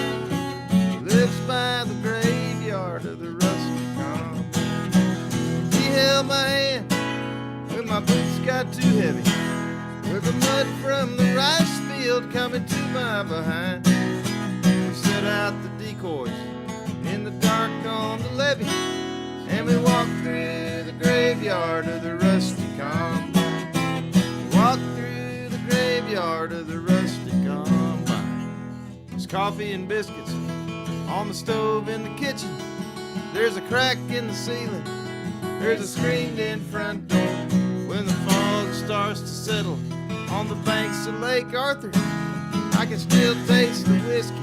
[SPEAKER 1] He lives by the graveyard of the rusty compound. He held my hand when my boots got too heavy, with the mud from the rice field coming to my behind. We set out the decoys in the dark on the levee, and we walked through the graveyard of the rusty combine. We walked through the graveyard of the rusty combine. There's coffee and biscuits on the stove in the kitchen. There's a crack in the ceiling. There's a screened-in front door. When the fog starts to settle on the banks of Lake Arthur, I can still taste the whiskey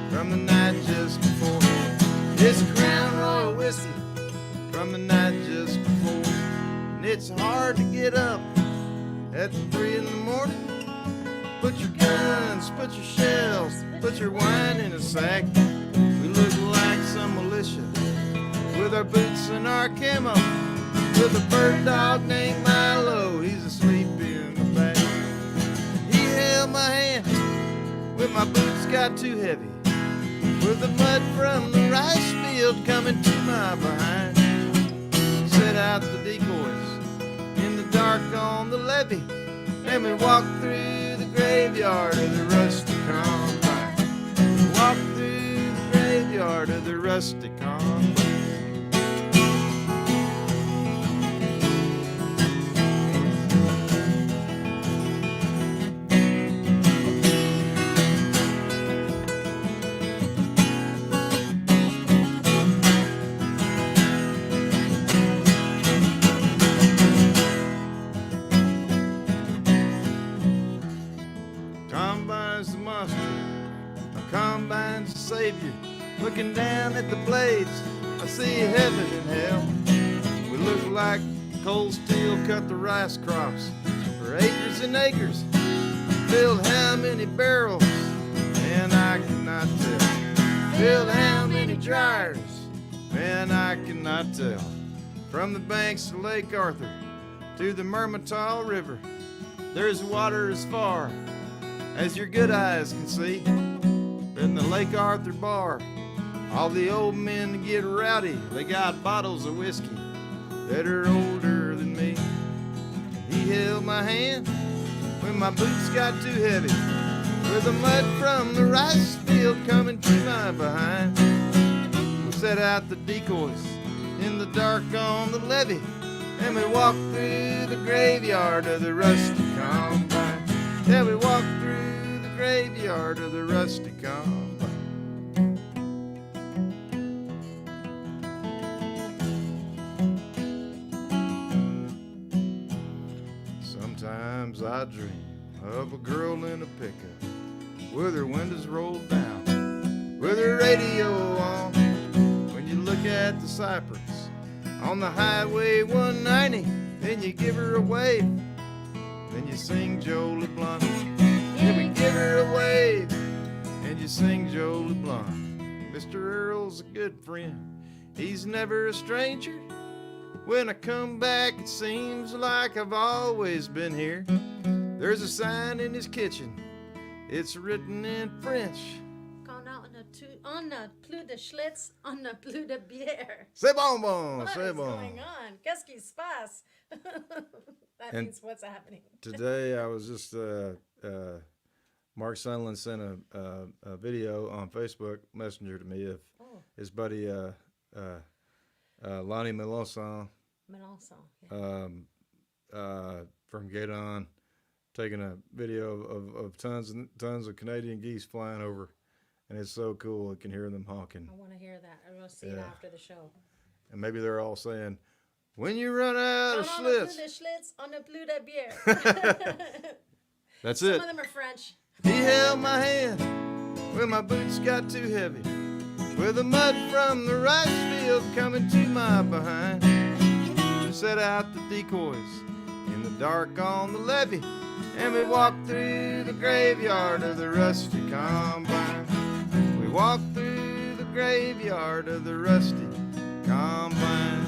[SPEAKER 1] from the night just before. It's a Crown Royal whiskey from the night just before. And it's hard to get up at 3 in the morning. Put your guns, put your shells, put your wine in a sack. We look like some militia with our boots and our camo, with a bird dog named Milo, he's asleep in the back. He held my hand when my boots got too heavy, with the mud from the rice field coming to my behind. Set out the decoys in the dark on the levee, and we walked through the graveyard of the rusty combine. We walked through the graveyard of the rusty combine. Combine's the monster, a combine's the savior. Looking down at the blades, I see heaven and hell. We look like cold steel cut the rice crops for acres and acres. Filled how many barrels, man, I cannot tell. Filled how many dryers, man, I cannot tell. From the banks of Lake Arthur to the Mermentau River, there's water as far as your good eyes can see. In the Lake Arthur bar, all the old men get rowdy. They got bottles of whiskey that are older than me. He held my hand when my boots got too heavy, with the mud from the rice field coming to my behind. We set out the decoys in the dark on the levee, and we walked through the graveyard of the rusty combine. Yeah, we walked through the graveyard of the rusty combine. Sometimes I dream of a girl in a pickup with her windows rolled down, with her radio on. When you look at the cypress on the Highway 190, then you give her a wave, then you sing Joe LeBlanc. Yeah, we give her a wave, and you sing Joe LeBlanc. Mr. Earl's a good friend, he's never a stranger. When I come back, it seems like I've always been here. There's a sign in his kitchen. It's written in French.
[SPEAKER 2] On ne plus de Schlitz, on ne plus de bière.
[SPEAKER 1] C'est bon, bon,
[SPEAKER 2] What
[SPEAKER 1] c'est
[SPEAKER 2] is
[SPEAKER 1] bon.
[SPEAKER 2] going on? Qu'est-ce qui se passe? That
[SPEAKER 1] And
[SPEAKER 2] means what's happening.
[SPEAKER 1] Today I was just, Mark Sunderland sent a video on Facebook Messenger to me of his buddy Lonnie Melanson from Gaydon taking a video of tons and tons of Canadian geese flying over. And it's so cool. You can hear them honking.
[SPEAKER 2] I want to hear that. I'm going to see it after the show.
[SPEAKER 1] And maybe they're all saying, when you run out of Schlitz.
[SPEAKER 2] On ne plus de bière.
[SPEAKER 1] That's
[SPEAKER 2] Some
[SPEAKER 1] it.
[SPEAKER 2] of them are French.
[SPEAKER 1] He held my hand when my boots got too heavy, with the mud from the rice field coming to my behind. We set out the decoys in the dark on the levee, and we walked through the graveyard of the rusty combine. We walked through the graveyard of the rusty combine.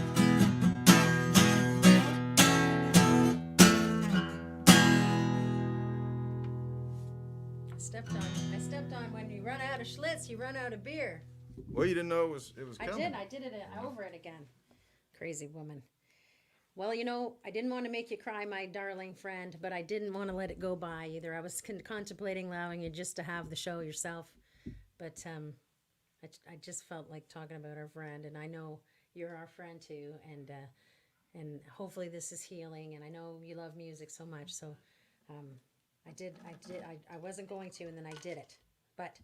[SPEAKER 2] I stepped on when you run out of Schlitz, you run out of beer.
[SPEAKER 1] Well, you didn't know it was coming.
[SPEAKER 2] I did it over it again. Crazy woman. Well, you know, I didn't want to make you cry, my darling friend, but I didn't want to let it go by either. I was contemplating allowing you just to have the show yourself, but I just felt like talking about our friend, and I know you're our friend too, and hopefully this is healing, and I know you love music so much, so I wasn't going to, and then I did it, but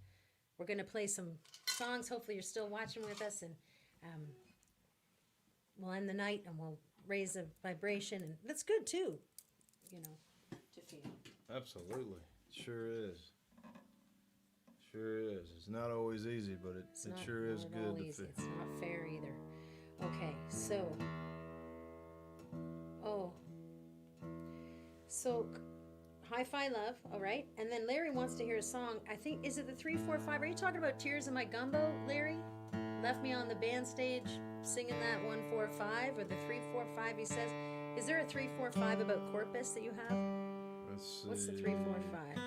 [SPEAKER 2] we're going to play some songs. Hopefully you're still watching with us, and we'll end the night, and we'll raise a vibration, and that's good too, you know, to feel.
[SPEAKER 1] Absolutely. Sure is. Sure is. It's not always easy, but it sure is good to feel.
[SPEAKER 2] It's not fair either. Okay, so Hi-Fi Love, all right, and then Larry wants to hear a song. I think, is it the 3-4-5? Are you talking about Tears in My Gumbo, Larry? Left me on the band stage singing that 1-4-5, or the 3-4-5, he says. Is there a 3-4-5 about Corpus that you have?
[SPEAKER 1] Let's see.
[SPEAKER 2] What's the 3-4-5?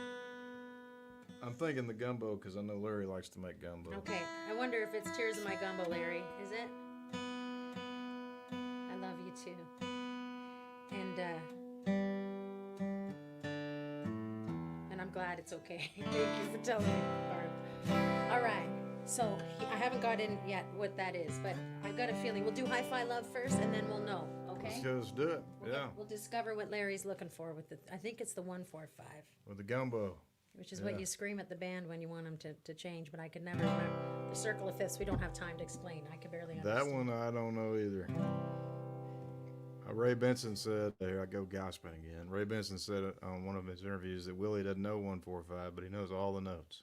[SPEAKER 1] I'm thinking the gumbo because I know Larry likes to make gumbo.
[SPEAKER 2] Okay, I wonder if it's Tears in My Gumbo, Larry. Is it? I love you too. And I'm glad it's okay. Thank you for telling me, Barb. All right. So I haven't got in yet what that is, but I've got a feeling we'll do Hi-Fi Love first, and then we'll know. Okay.
[SPEAKER 1] Let's do it.
[SPEAKER 2] We'll discover what Larry's looking for with the. I think it's the 1-4-5.
[SPEAKER 1] With the gumbo.
[SPEAKER 2] Which is what you scream at the band when you want them to change, but I could never remember. The circle of fifths, we don't have time to explain. I could barely understand.
[SPEAKER 1] That one I don't know either. Ray Benson said, here I go gossiping again. Ray Benson said on one of his interviews that Willie doesn't know 1-4-5, but he knows all the notes.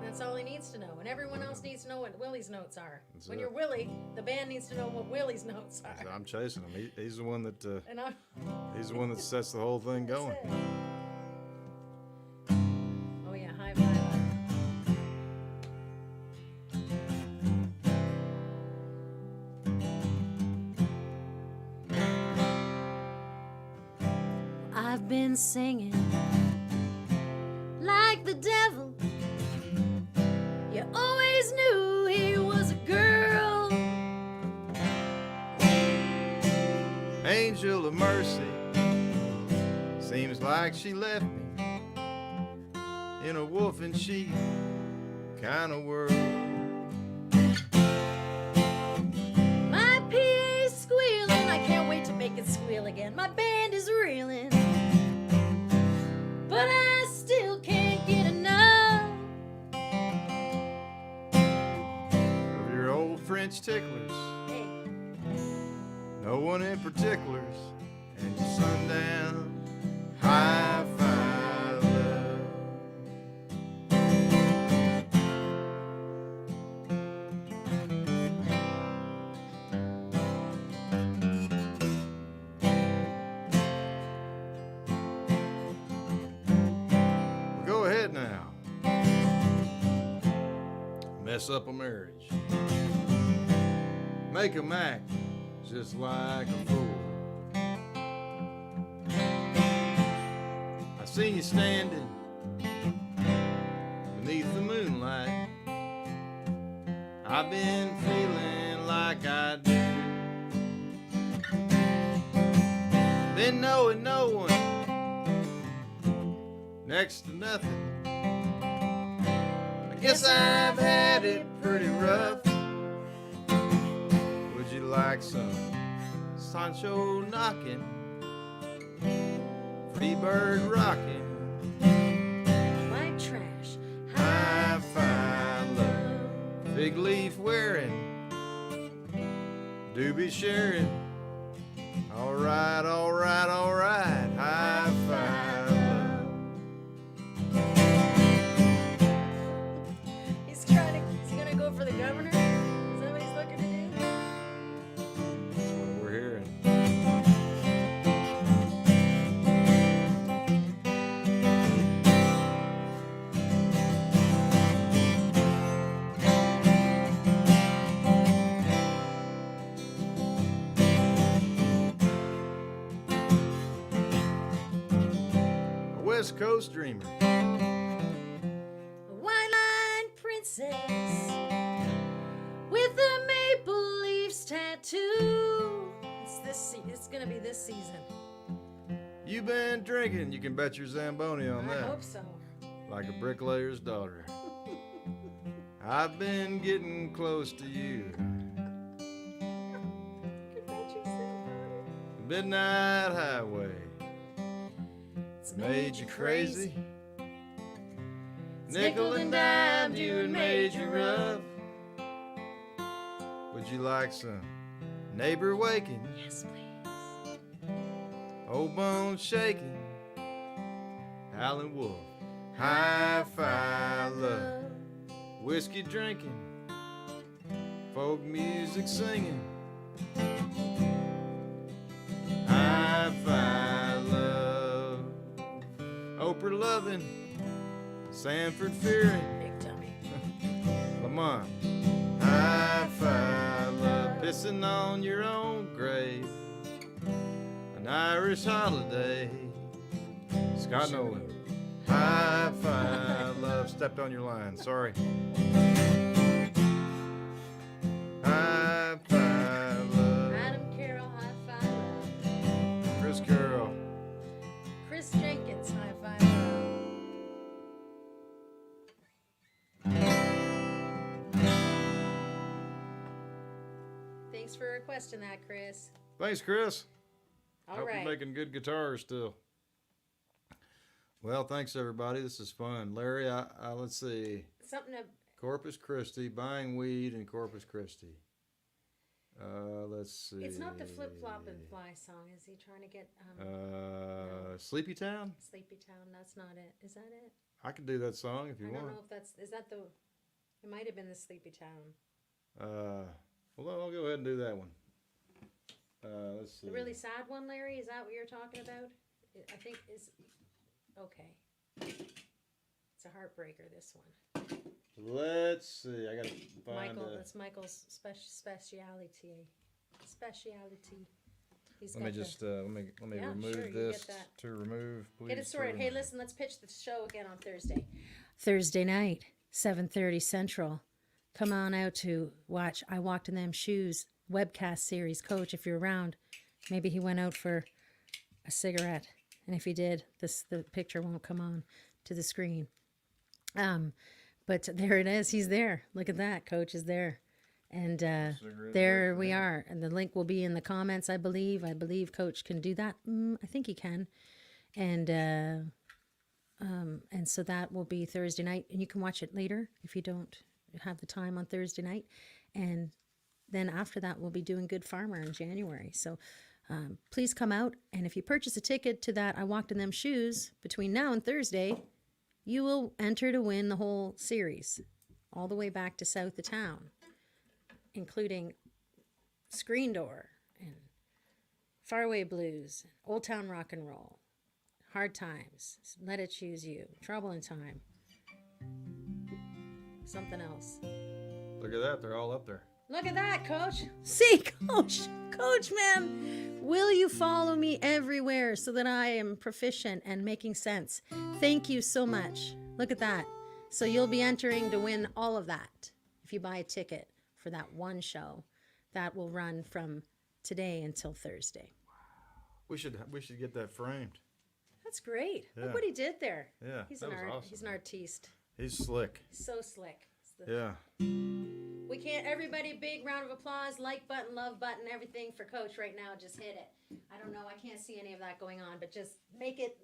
[SPEAKER 2] That's all he needs to know, and everyone else needs to know what Willie's notes are.
[SPEAKER 1] That's
[SPEAKER 2] when
[SPEAKER 1] it.
[SPEAKER 2] you're Willie, the band needs to know what Willie's notes are.
[SPEAKER 1] I'm chasing him. He's the one that
[SPEAKER 2] And I'm,
[SPEAKER 1] he's the one that sets the whole thing
[SPEAKER 2] that's
[SPEAKER 1] going.
[SPEAKER 2] it. Oh yeah, high five. I've been singing like the devil. You always knew he was a girl.
[SPEAKER 1] Angel of mercy, seems like she left me in a wolf in sheep kind of world.
[SPEAKER 2] My PA's squealing, I can't wait to make it squeal again. My band is reeling, but I still can't get enough
[SPEAKER 1] Of your old French ticklers,
[SPEAKER 2] Hey,
[SPEAKER 1] no one in particulars, and your sundown high-five love. Well, go ahead now. Mess up a marriage. Make 'em act just like a fool. I seen you standing beneath the moonlight. I've been feeling like I do. Been knowing no one, next to nothing. I guess I've had it pretty rough. Would you like some Sancho knocking, Freebird rocking,
[SPEAKER 2] White trash,
[SPEAKER 1] hi-fi love, fig leaf wearing, doobie sharing. All right, all right, all right, hi-fi love.
[SPEAKER 2] Is he gonna go for the governor? Is that what he's looking to do?
[SPEAKER 1] That's what we're hearing. A West Coast dreamer.
[SPEAKER 2] A white line princess with a maple leaves tattoo. It's gonna be this season.
[SPEAKER 1] You've been drinking, you can bet your Zamboni on
[SPEAKER 2] I
[SPEAKER 1] that.
[SPEAKER 2] hope so.
[SPEAKER 1] Like a bricklayer's daughter. I've been getting close to you. Midnight highway.
[SPEAKER 2] It's
[SPEAKER 1] Made you crazy. Nickel and dimed you and made you rough. Would you like some neighbor waking?
[SPEAKER 2] Yes, please.
[SPEAKER 1] Old bones shaking. Howlin' wolf. Hi-fi love. Whiskey drinking. Folk music singing. Hi-fi love. Oprah loving. Sanford fearing.
[SPEAKER 2] Big tummy.
[SPEAKER 1] Lamont. Hi-fi love. Pissing on your own grave. An Irish holiday. Scott Nolan. Hi-fi love. Stepped on your line. Sorry. Hi-fi love.
[SPEAKER 2] Adam Carroll, high five.
[SPEAKER 1] Chris Carroll.
[SPEAKER 2] Chris Jenkins, high five. Thanks for requesting that, Chris.
[SPEAKER 1] Thanks, Chris.
[SPEAKER 2] All
[SPEAKER 1] Hope
[SPEAKER 2] right.
[SPEAKER 1] you're making good guitars still. Well, thanks everybody. This is fun. Larry, let's see.
[SPEAKER 2] Something to
[SPEAKER 1] Corpus Christi, buying weed in Corpus Christi. Let's see.
[SPEAKER 2] It's not the flip flop and fly song. Is he trying to get
[SPEAKER 1] Sleepy Town?
[SPEAKER 2] Sleepy Town? That's not it. Is that it?
[SPEAKER 1] I could do that song if you
[SPEAKER 2] I
[SPEAKER 1] want.
[SPEAKER 2] don't know if is that the. It might have been the Sleepy Town.
[SPEAKER 1] Well, I'll go ahead and do that one. Let's see.
[SPEAKER 2] The really sad one, Larry. Is that what you're talking about? I think is okay. It's a heartbreaker. This one.
[SPEAKER 1] Let's see. I gotta find
[SPEAKER 2] Michael. That's Michael's speciality. Speciality. He's
[SPEAKER 1] Let me
[SPEAKER 2] got
[SPEAKER 1] just let me
[SPEAKER 2] Yeah,
[SPEAKER 1] remove
[SPEAKER 2] sure, you
[SPEAKER 1] this
[SPEAKER 2] get that.
[SPEAKER 1] to remove. Please.
[SPEAKER 2] Get it
[SPEAKER 1] to
[SPEAKER 2] sorted. Hey,
[SPEAKER 1] remove.
[SPEAKER 2] listen, let's pitch the show again on Thursday. Thursday night, 7:30 Central. Come on out to watch I Walked in Them Shoes webcast series. Coach, if you're around, maybe he went out for a cigarette. And if he did, the picture won't come on to the screen. But there it is. He's there. Look at that. Coach is there. And there we are. And the link will be in the comments, I believe. I believe Coach can do that. I think he can. And so that will be Thursday night. And you can watch it later if you don't have the time on Thursday night. And then after that, we'll be doing Good Farmer in January. So please come out. And if you purchase a ticket to that I Walked in Them Shoes between now and Thursday, you will enter to win the whole series all the way back to south of town, including Screen Door and Faraway Blues, Old Town Rock and Roll, Hard Times, Let It Choose You, Trouble in Time, something else.
[SPEAKER 1] Look at that. They're all up there.
[SPEAKER 2] Look at that, Coach. See, Coach, man, will you follow me everywhere so that I am proficient and making sense? Thank you so much. Look at that. So you'll be entering to win all of that if you buy a ticket for that one show that will run from today until Thursday.
[SPEAKER 1] We should get that framed.
[SPEAKER 2] That's great.
[SPEAKER 1] Yeah.
[SPEAKER 2] Look what he did there.
[SPEAKER 1] Yeah,
[SPEAKER 2] He's
[SPEAKER 1] that
[SPEAKER 2] an
[SPEAKER 1] was awesome.
[SPEAKER 2] He's an artiste.
[SPEAKER 1] He's slick.
[SPEAKER 2] So slick.
[SPEAKER 1] Yeah.
[SPEAKER 2] We can't, everybody, big round of applause, like button, love button, everything for Coach right now. Just hit it. I don't know, I can't see any of that going on, but just make it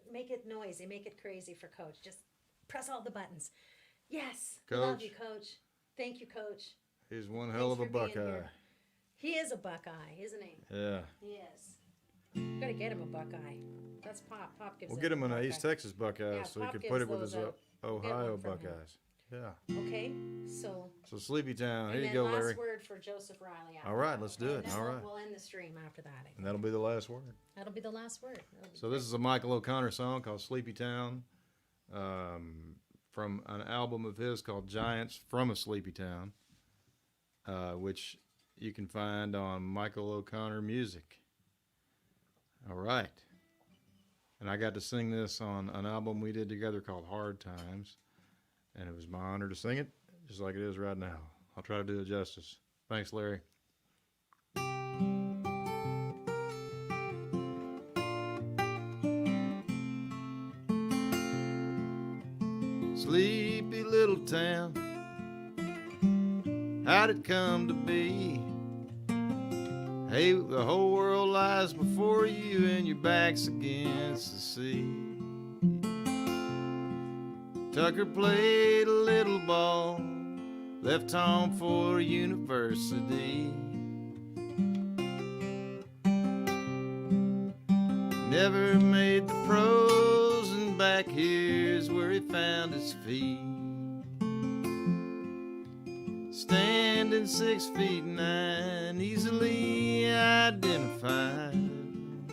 [SPEAKER 2] noisy, make it crazy for Coach. Just press all the buttons. Yes, love
[SPEAKER 1] Coach.
[SPEAKER 2] you, Coach. Thank you, Coach.
[SPEAKER 1] He's one hell of a
[SPEAKER 2] Thanks for being
[SPEAKER 1] Buckeye.
[SPEAKER 2] here. He is a Buckeye, isn't he?
[SPEAKER 1] Yeah.
[SPEAKER 2] He is. Gotta get him a Buckeye. That's Pop. Pop gives
[SPEAKER 1] We'll
[SPEAKER 2] him
[SPEAKER 1] get him
[SPEAKER 2] a
[SPEAKER 1] an
[SPEAKER 2] Buckeye.
[SPEAKER 1] East Texas Buckeyes
[SPEAKER 2] Yeah,
[SPEAKER 1] so he
[SPEAKER 2] Pop
[SPEAKER 1] can
[SPEAKER 2] gives
[SPEAKER 1] put it with his
[SPEAKER 2] those out.
[SPEAKER 1] Ohio
[SPEAKER 2] Get one from him.
[SPEAKER 1] Buckeyes. Yeah.
[SPEAKER 2] Okay, so.
[SPEAKER 1] So Sleepy Town. Here
[SPEAKER 2] And
[SPEAKER 1] you
[SPEAKER 2] then
[SPEAKER 1] go,
[SPEAKER 2] last
[SPEAKER 1] Larry.
[SPEAKER 2] word for Joseph Riley. after
[SPEAKER 1] All right,
[SPEAKER 2] that,
[SPEAKER 1] let's
[SPEAKER 2] okay?
[SPEAKER 1] do it.
[SPEAKER 2] And then
[SPEAKER 1] All
[SPEAKER 2] we'll-
[SPEAKER 1] right.
[SPEAKER 2] We'll end the stream after that. I think.
[SPEAKER 1] And that'll be the last word.
[SPEAKER 2] That'll be the last word. That'll be
[SPEAKER 1] So this is a Michael O'Connor song called Sleepy Town, from an album of his called Giants from a Sleepy Town, which you can find on Michael O'Connor Music. All right. And I got to sing this on an album we did together called Hard Times, and it was my honor to sing it, just like it is right now. I'll try to do it justice. Thanks, Larry. Sleepy little town, how'd it come to be? Hey, the whole world lies before you and your back's against the sea. Tucker played a little ball, left home for university. Never made the pros, and back here's where he found his feet. Standing 6'9", easily identified.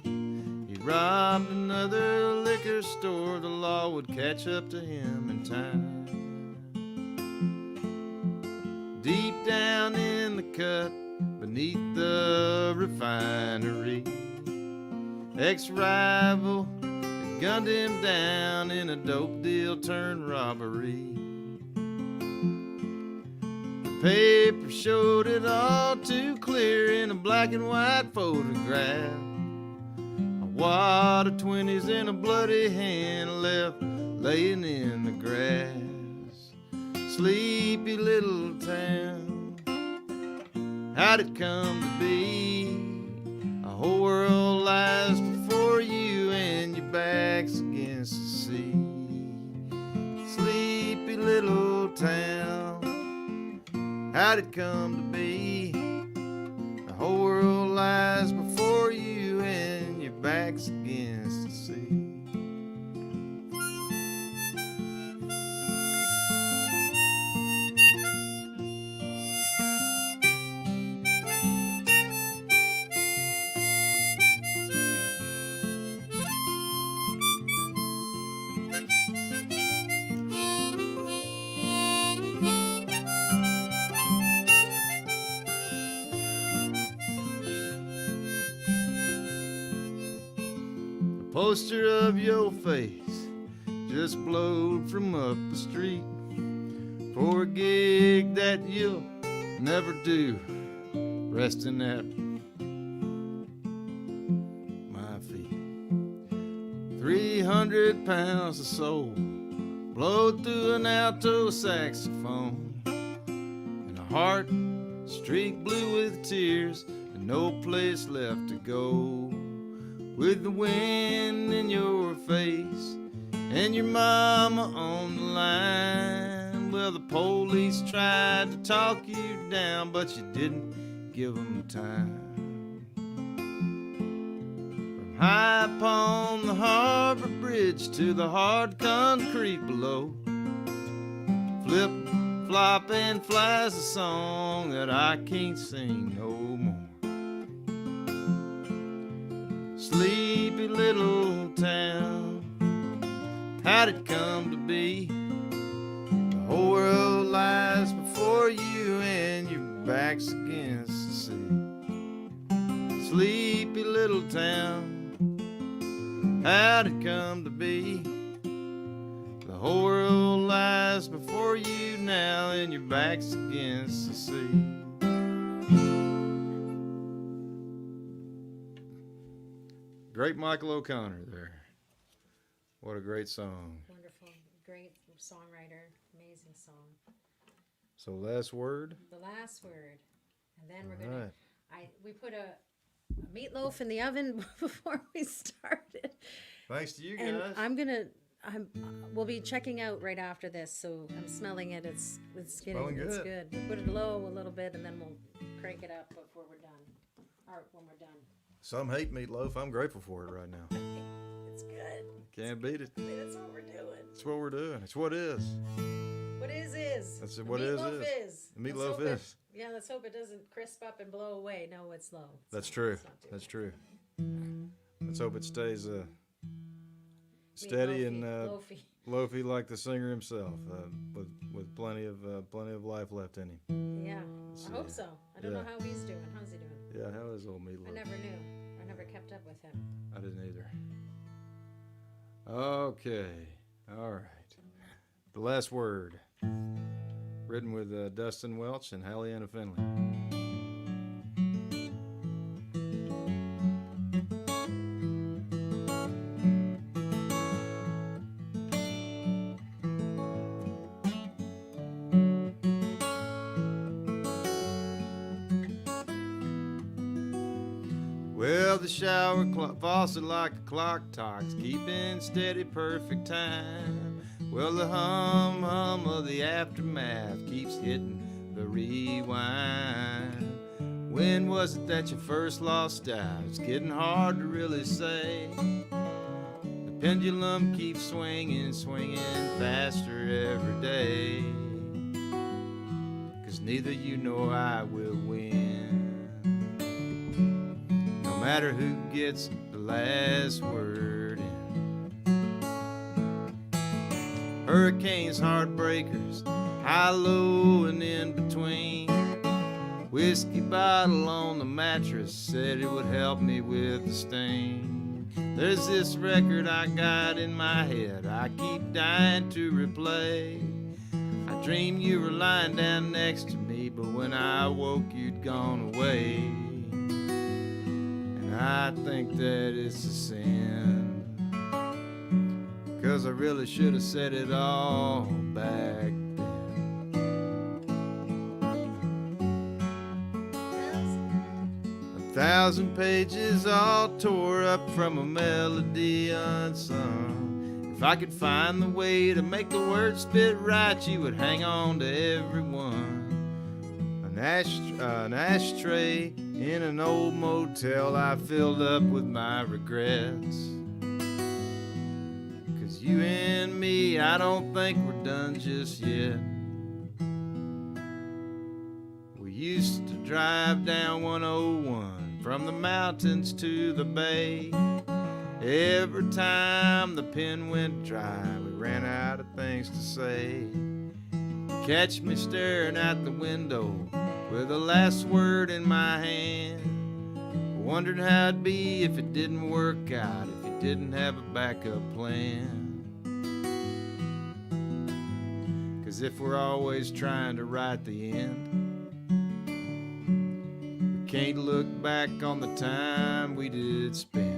[SPEAKER 1] He robbed another liquor store, the law would catch up to him in time. Deep down in the cut, beneath the refinery, ex-rival had gunned him down in a dope deal turned robbery. The paper showed it all too clear in a black and white photograph. A wad of 20s in a bloody hand left laying in the grass. Sleepy little town, how'd it come to be? A whole world lies before you and your back's against the sea. Sleepy little town, how'd it come to be? The whole world lies before you and your back's against the sea. Poster of your face just blowed from up the street for a gig that you'll never do, resting at my feet. 300 pounds of soul blowed through an alto saxophone, and a heart streaked blue with tears and no place left to go. With the wind in your face and your mama on the line, well, the police tried to talk you down, but you didn't give them time. From high upon the harbor bridge to the hard concrete below, flip, flop, and flies a song that I can't sing no more. Sleepy little town, how'd it come to be? The whole world lies before you and your back's against the sea. Sleepy little town, how'd it come to be? The whole world lies before you now, and your back's against the sea. Great Michael O'Connor there. What a great song.
[SPEAKER 2] Wonderful, great songwriter, amazing song.
[SPEAKER 1] So last word?
[SPEAKER 2] The last word. And then we're
[SPEAKER 1] All
[SPEAKER 2] gonna
[SPEAKER 1] right.
[SPEAKER 2] we put a meatloaf in the oven before we started.
[SPEAKER 1] Thanks to you
[SPEAKER 2] And
[SPEAKER 1] guys.
[SPEAKER 2] we'll be checking out right after this, so I'm smelling it. It's
[SPEAKER 1] Smelling
[SPEAKER 2] it's
[SPEAKER 1] good.
[SPEAKER 2] good. We put it low a little bit and then we'll crank it up before we're done. Or when we're done.
[SPEAKER 1] Some hate meatloaf. I'm grateful for it right now.
[SPEAKER 2] It's good.
[SPEAKER 1] Can't beat it.
[SPEAKER 2] That's what we're doing.
[SPEAKER 1] It's what we're doing. It's what is.
[SPEAKER 2] What is.
[SPEAKER 1] That's
[SPEAKER 2] The
[SPEAKER 1] what
[SPEAKER 2] meatloaf
[SPEAKER 1] is. The
[SPEAKER 2] Let's
[SPEAKER 1] meatloaf
[SPEAKER 2] hope it-
[SPEAKER 1] is.
[SPEAKER 2] Yeah, let's hope it doesn't crisp up and blow away. No, it's low.
[SPEAKER 1] That's true.
[SPEAKER 2] It's not too
[SPEAKER 1] That's
[SPEAKER 2] bad.
[SPEAKER 1] true. Let's hope it stays steady and
[SPEAKER 2] Loafy.
[SPEAKER 1] loafy like the singer himself, with plenty of life left in him.
[SPEAKER 2] Yeah,
[SPEAKER 1] Let's
[SPEAKER 2] I hope
[SPEAKER 1] see.
[SPEAKER 2] so. I don't
[SPEAKER 1] Yeah.
[SPEAKER 2] know how he's doing. How's he doing?
[SPEAKER 1] Yeah, how is old
[SPEAKER 2] I
[SPEAKER 1] meatloaf?
[SPEAKER 2] never knew. I never kept up with him.
[SPEAKER 1] I didn't either. Okay, all right. The last word, written with Dustin Welch and Hallianna Finley. Well, the shower faucet like a clock talks, keeping steady, perfect time. Well, the hum of the aftermath keeps hitting the rewind. When was it that you first lost out? It's getting hard to really say. The pendulum keeps swinging faster every day. 'Cause neither you nor I will win. No matter who gets the last word in. Hurricanes, heartbreakers, high, low, and in between. Whiskey bottle on the mattress said it would help me with the stain. There's this record I got in my head I keep dying to replay. I dreamed you were lying down next to me, but when I woke you'd gone away. And I think that it's a sin, 'cause I really should have said it all back then. 1,000 pages all tore up from a melody unsung. If I could find the way to make the words fit right, you would hang on to every one. An ashtray in an old motel I filled up with my regrets. 'Cause you and me, I don't think we're done just yet. We used to drive down 101 from the mountains to the bay. Every time the pen went dry, we ran out of things to say. Catch me staring out the window with the last word in my hand, wondering how it'd be if it didn't work out, if you didn't have a backup plan. 'Cause if we're always trying to write the end, we can't look back on the time we did spend.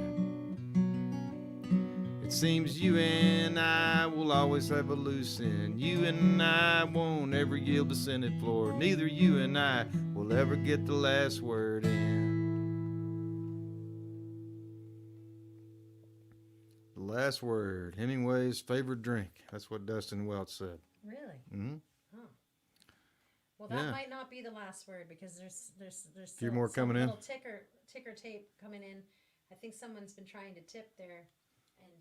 [SPEAKER 1] It seems you and I will always have a loose end. You and I won't ever yield the Senate floor. Neither you and I will ever get the last word in. The last word, Hemingway's favorite drink. That's what Dustin Welch said.
[SPEAKER 2] Really?
[SPEAKER 1] Mm-hmm.
[SPEAKER 2] Oh. Well, that
[SPEAKER 1] Yeah.
[SPEAKER 2] might not be the last word because there's
[SPEAKER 1] Few more coming in.
[SPEAKER 2] little ticker tape coming in. I think someone's been trying to tip there, and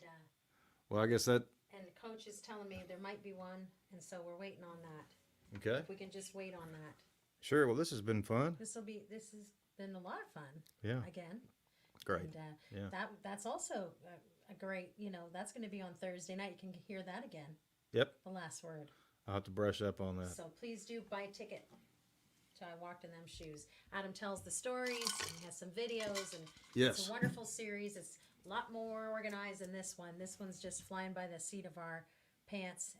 [SPEAKER 1] Well, I guess that,
[SPEAKER 2] the coach is telling me there might be one, and so we're waiting on that.
[SPEAKER 1] okay.
[SPEAKER 2] If we can just wait on that.
[SPEAKER 1] Sure, well, this has been fun.
[SPEAKER 2] This has been a lot of fun.
[SPEAKER 1] Yeah,
[SPEAKER 2] Again.
[SPEAKER 1] great.
[SPEAKER 2] And
[SPEAKER 1] Yeah.
[SPEAKER 2] that's also a great, that's going to be on Thursday night. You can hear that again.
[SPEAKER 1] Yep,
[SPEAKER 2] The last word.
[SPEAKER 1] I'll have to brush up on that.
[SPEAKER 2] So please do buy a ticket till I walked in them shoes. Adam tells the stories, and he has some videos, and
[SPEAKER 1] Yes.
[SPEAKER 2] it's a wonderful series. It's a lot more organized than this one. This one's just flying by the seat of our pants,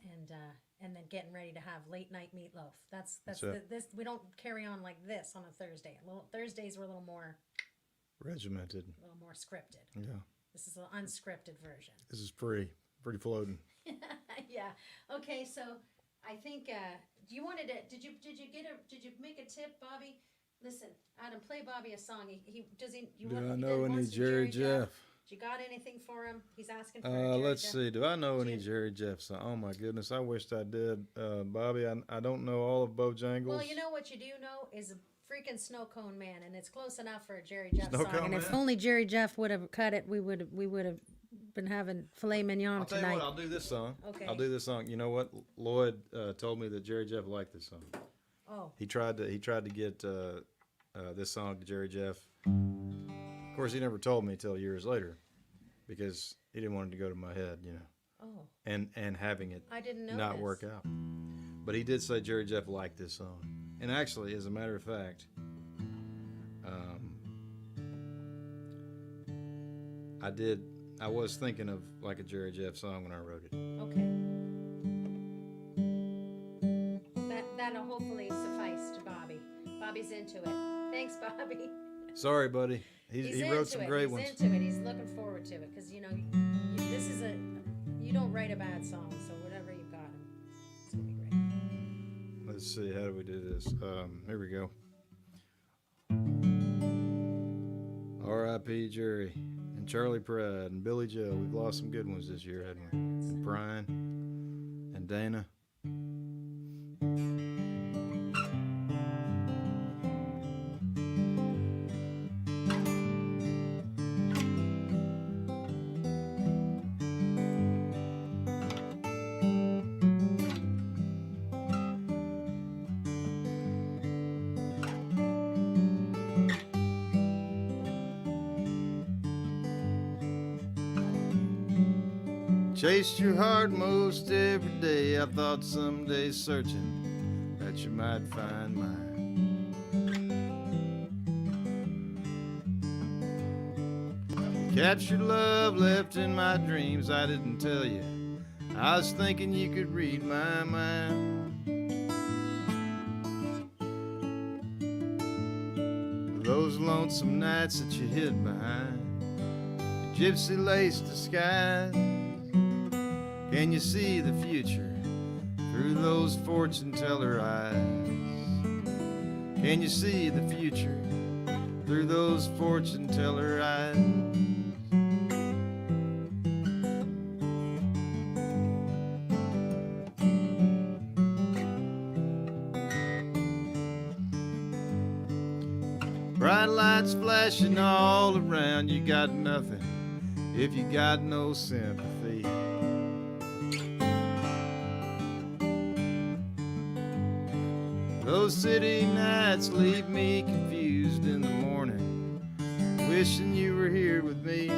[SPEAKER 2] and then getting ready to have late night meatloaf. That's this. We don't carry on like this on a Thursday. Thursdays were a little more
[SPEAKER 1] Regimented.
[SPEAKER 2] a little more scripted.
[SPEAKER 1] Yeah.
[SPEAKER 2] This is an unscripted version.
[SPEAKER 1] This is free floating.
[SPEAKER 2] Yeah. Okay. So I think you wanted to. Did you make a tip, Bobby? Listen, Adam, play Bobby a song.
[SPEAKER 1] Do I know any Jerry Jeff?
[SPEAKER 2] You got anything for him? He's asking for a Jerry
[SPEAKER 1] Let's
[SPEAKER 2] Jeff.
[SPEAKER 1] see. Do I know any Jerry Jeff songs? Oh my goodness, I wished I did. Bobby, I don't know all of Bojangles.
[SPEAKER 2] Well, you know what you do know is a freaking Snow Cone Man, and it's close enough for a Jerry Jeff
[SPEAKER 1] Snow
[SPEAKER 2] song.
[SPEAKER 1] Cone
[SPEAKER 2] And if
[SPEAKER 1] Man?
[SPEAKER 2] only Jerry Jeff would have cut it, we would have been having filet mignon
[SPEAKER 1] I'll tell
[SPEAKER 2] tonight.
[SPEAKER 1] you what, I'll do this song.
[SPEAKER 2] Okay.
[SPEAKER 1] I'll do this song. You know what? Lloyd told me that Jerry Jeff liked this song.
[SPEAKER 2] Oh,
[SPEAKER 1] He tried to get this song to Jerry Jeff. Of course, he never told me till years later, because he didn't want it to go to my head, you know,
[SPEAKER 2] oh,
[SPEAKER 1] and having it
[SPEAKER 2] I didn't know
[SPEAKER 1] not
[SPEAKER 2] this.
[SPEAKER 1] work out. But he did say Jerry Jeff liked this song, and actually, as a matter of fact, I was thinking of like a Jerry Jeff song when I wrote it.
[SPEAKER 2] Okay. That'll hopefully suffice to Bobby. Bobby's into it. Thanks, Bobby.
[SPEAKER 1] Sorry, buddy. He wrote some great ones.
[SPEAKER 2] He's into it. He's looking forward to it because you don't write a bad song, so whatever you got him, it's gonna be great.
[SPEAKER 1] Let's see, how do we do this? Here we go. R.I.P. Jerry and Charlie Pride and Billy Joe. We've lost some good ones this year, haven't we? And Brian and Dana. Chased your heart most every day. I thought someday searching that you might find mine. Captured love left in my dreams. I didn't tell you. I was thinking you could read my mind. Those lonesome nights that you hid behind your gypsy lace disguise. Can you see the future through those fortune teller eyes? Can you see the future through those fortune teller eyes? Bright lights flashing all around. You got nothing if you got no sympathy. Those city nights leave me confused in the morning, wishing you were here with me.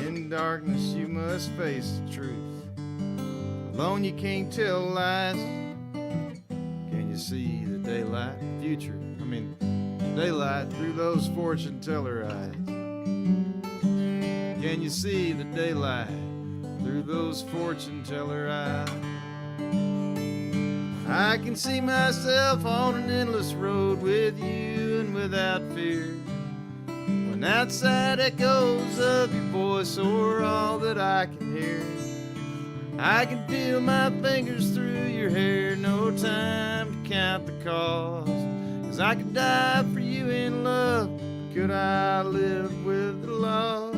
[SPEAKER 1] In darkness you must face the truth. Alone you can't tell lies. Can you see the daylight future? Daylight through those fortune teller eyes. Can you see the daylight through those fortune teller eyes? I can see myself on an endless road with you and without fear. When outside echoes of your voice are all that I can hear. I can feel my fingers through your hair. No time to count the cost, 'cause I could die for you in love. Could I live with the loss?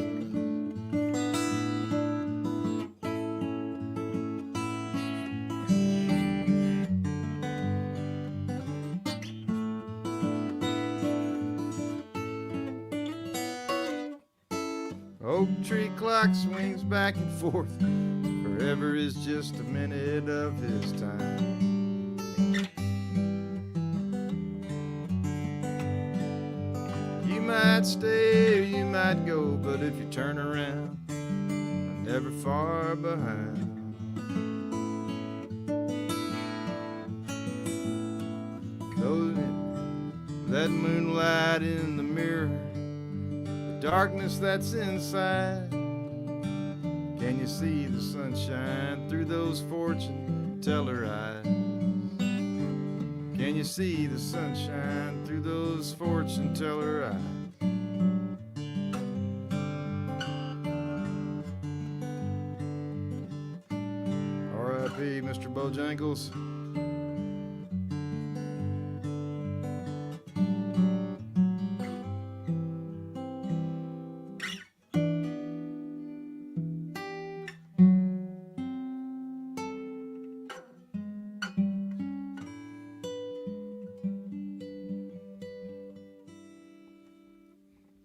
[SPEAKER 1] Oak tree clock swings back and forth. Forever is just a minute of his time. You might stay or you might go, but if you turn around, I'm never far behind. moonlight in the mirror, the darkness that's inside. Can you see the sunshine through those fortune teller eyes? Can you see the sunshine through those fortune teller eyes? R.I.P. Mr. Bojangles.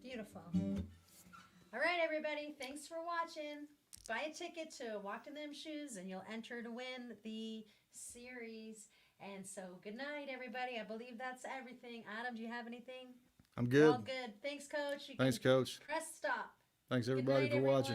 [SPEAKER 2] Beautiful. All right, everybody. Thanks for watching. Buy a ticket to Walk in Them Shoes and you'll enter to win the series. And so, good night, everybody. I believe that's everything. Adam, do you have anything?
[SPEAKER 1] I'm good.
[SPEAKER 2] All good. Thanks, Coach.
[SPEAKER 1] Thanks, Coach.
[SPEAKER 2] Press stop.
[SPEAKER 1] Thanks, everybody, for watching.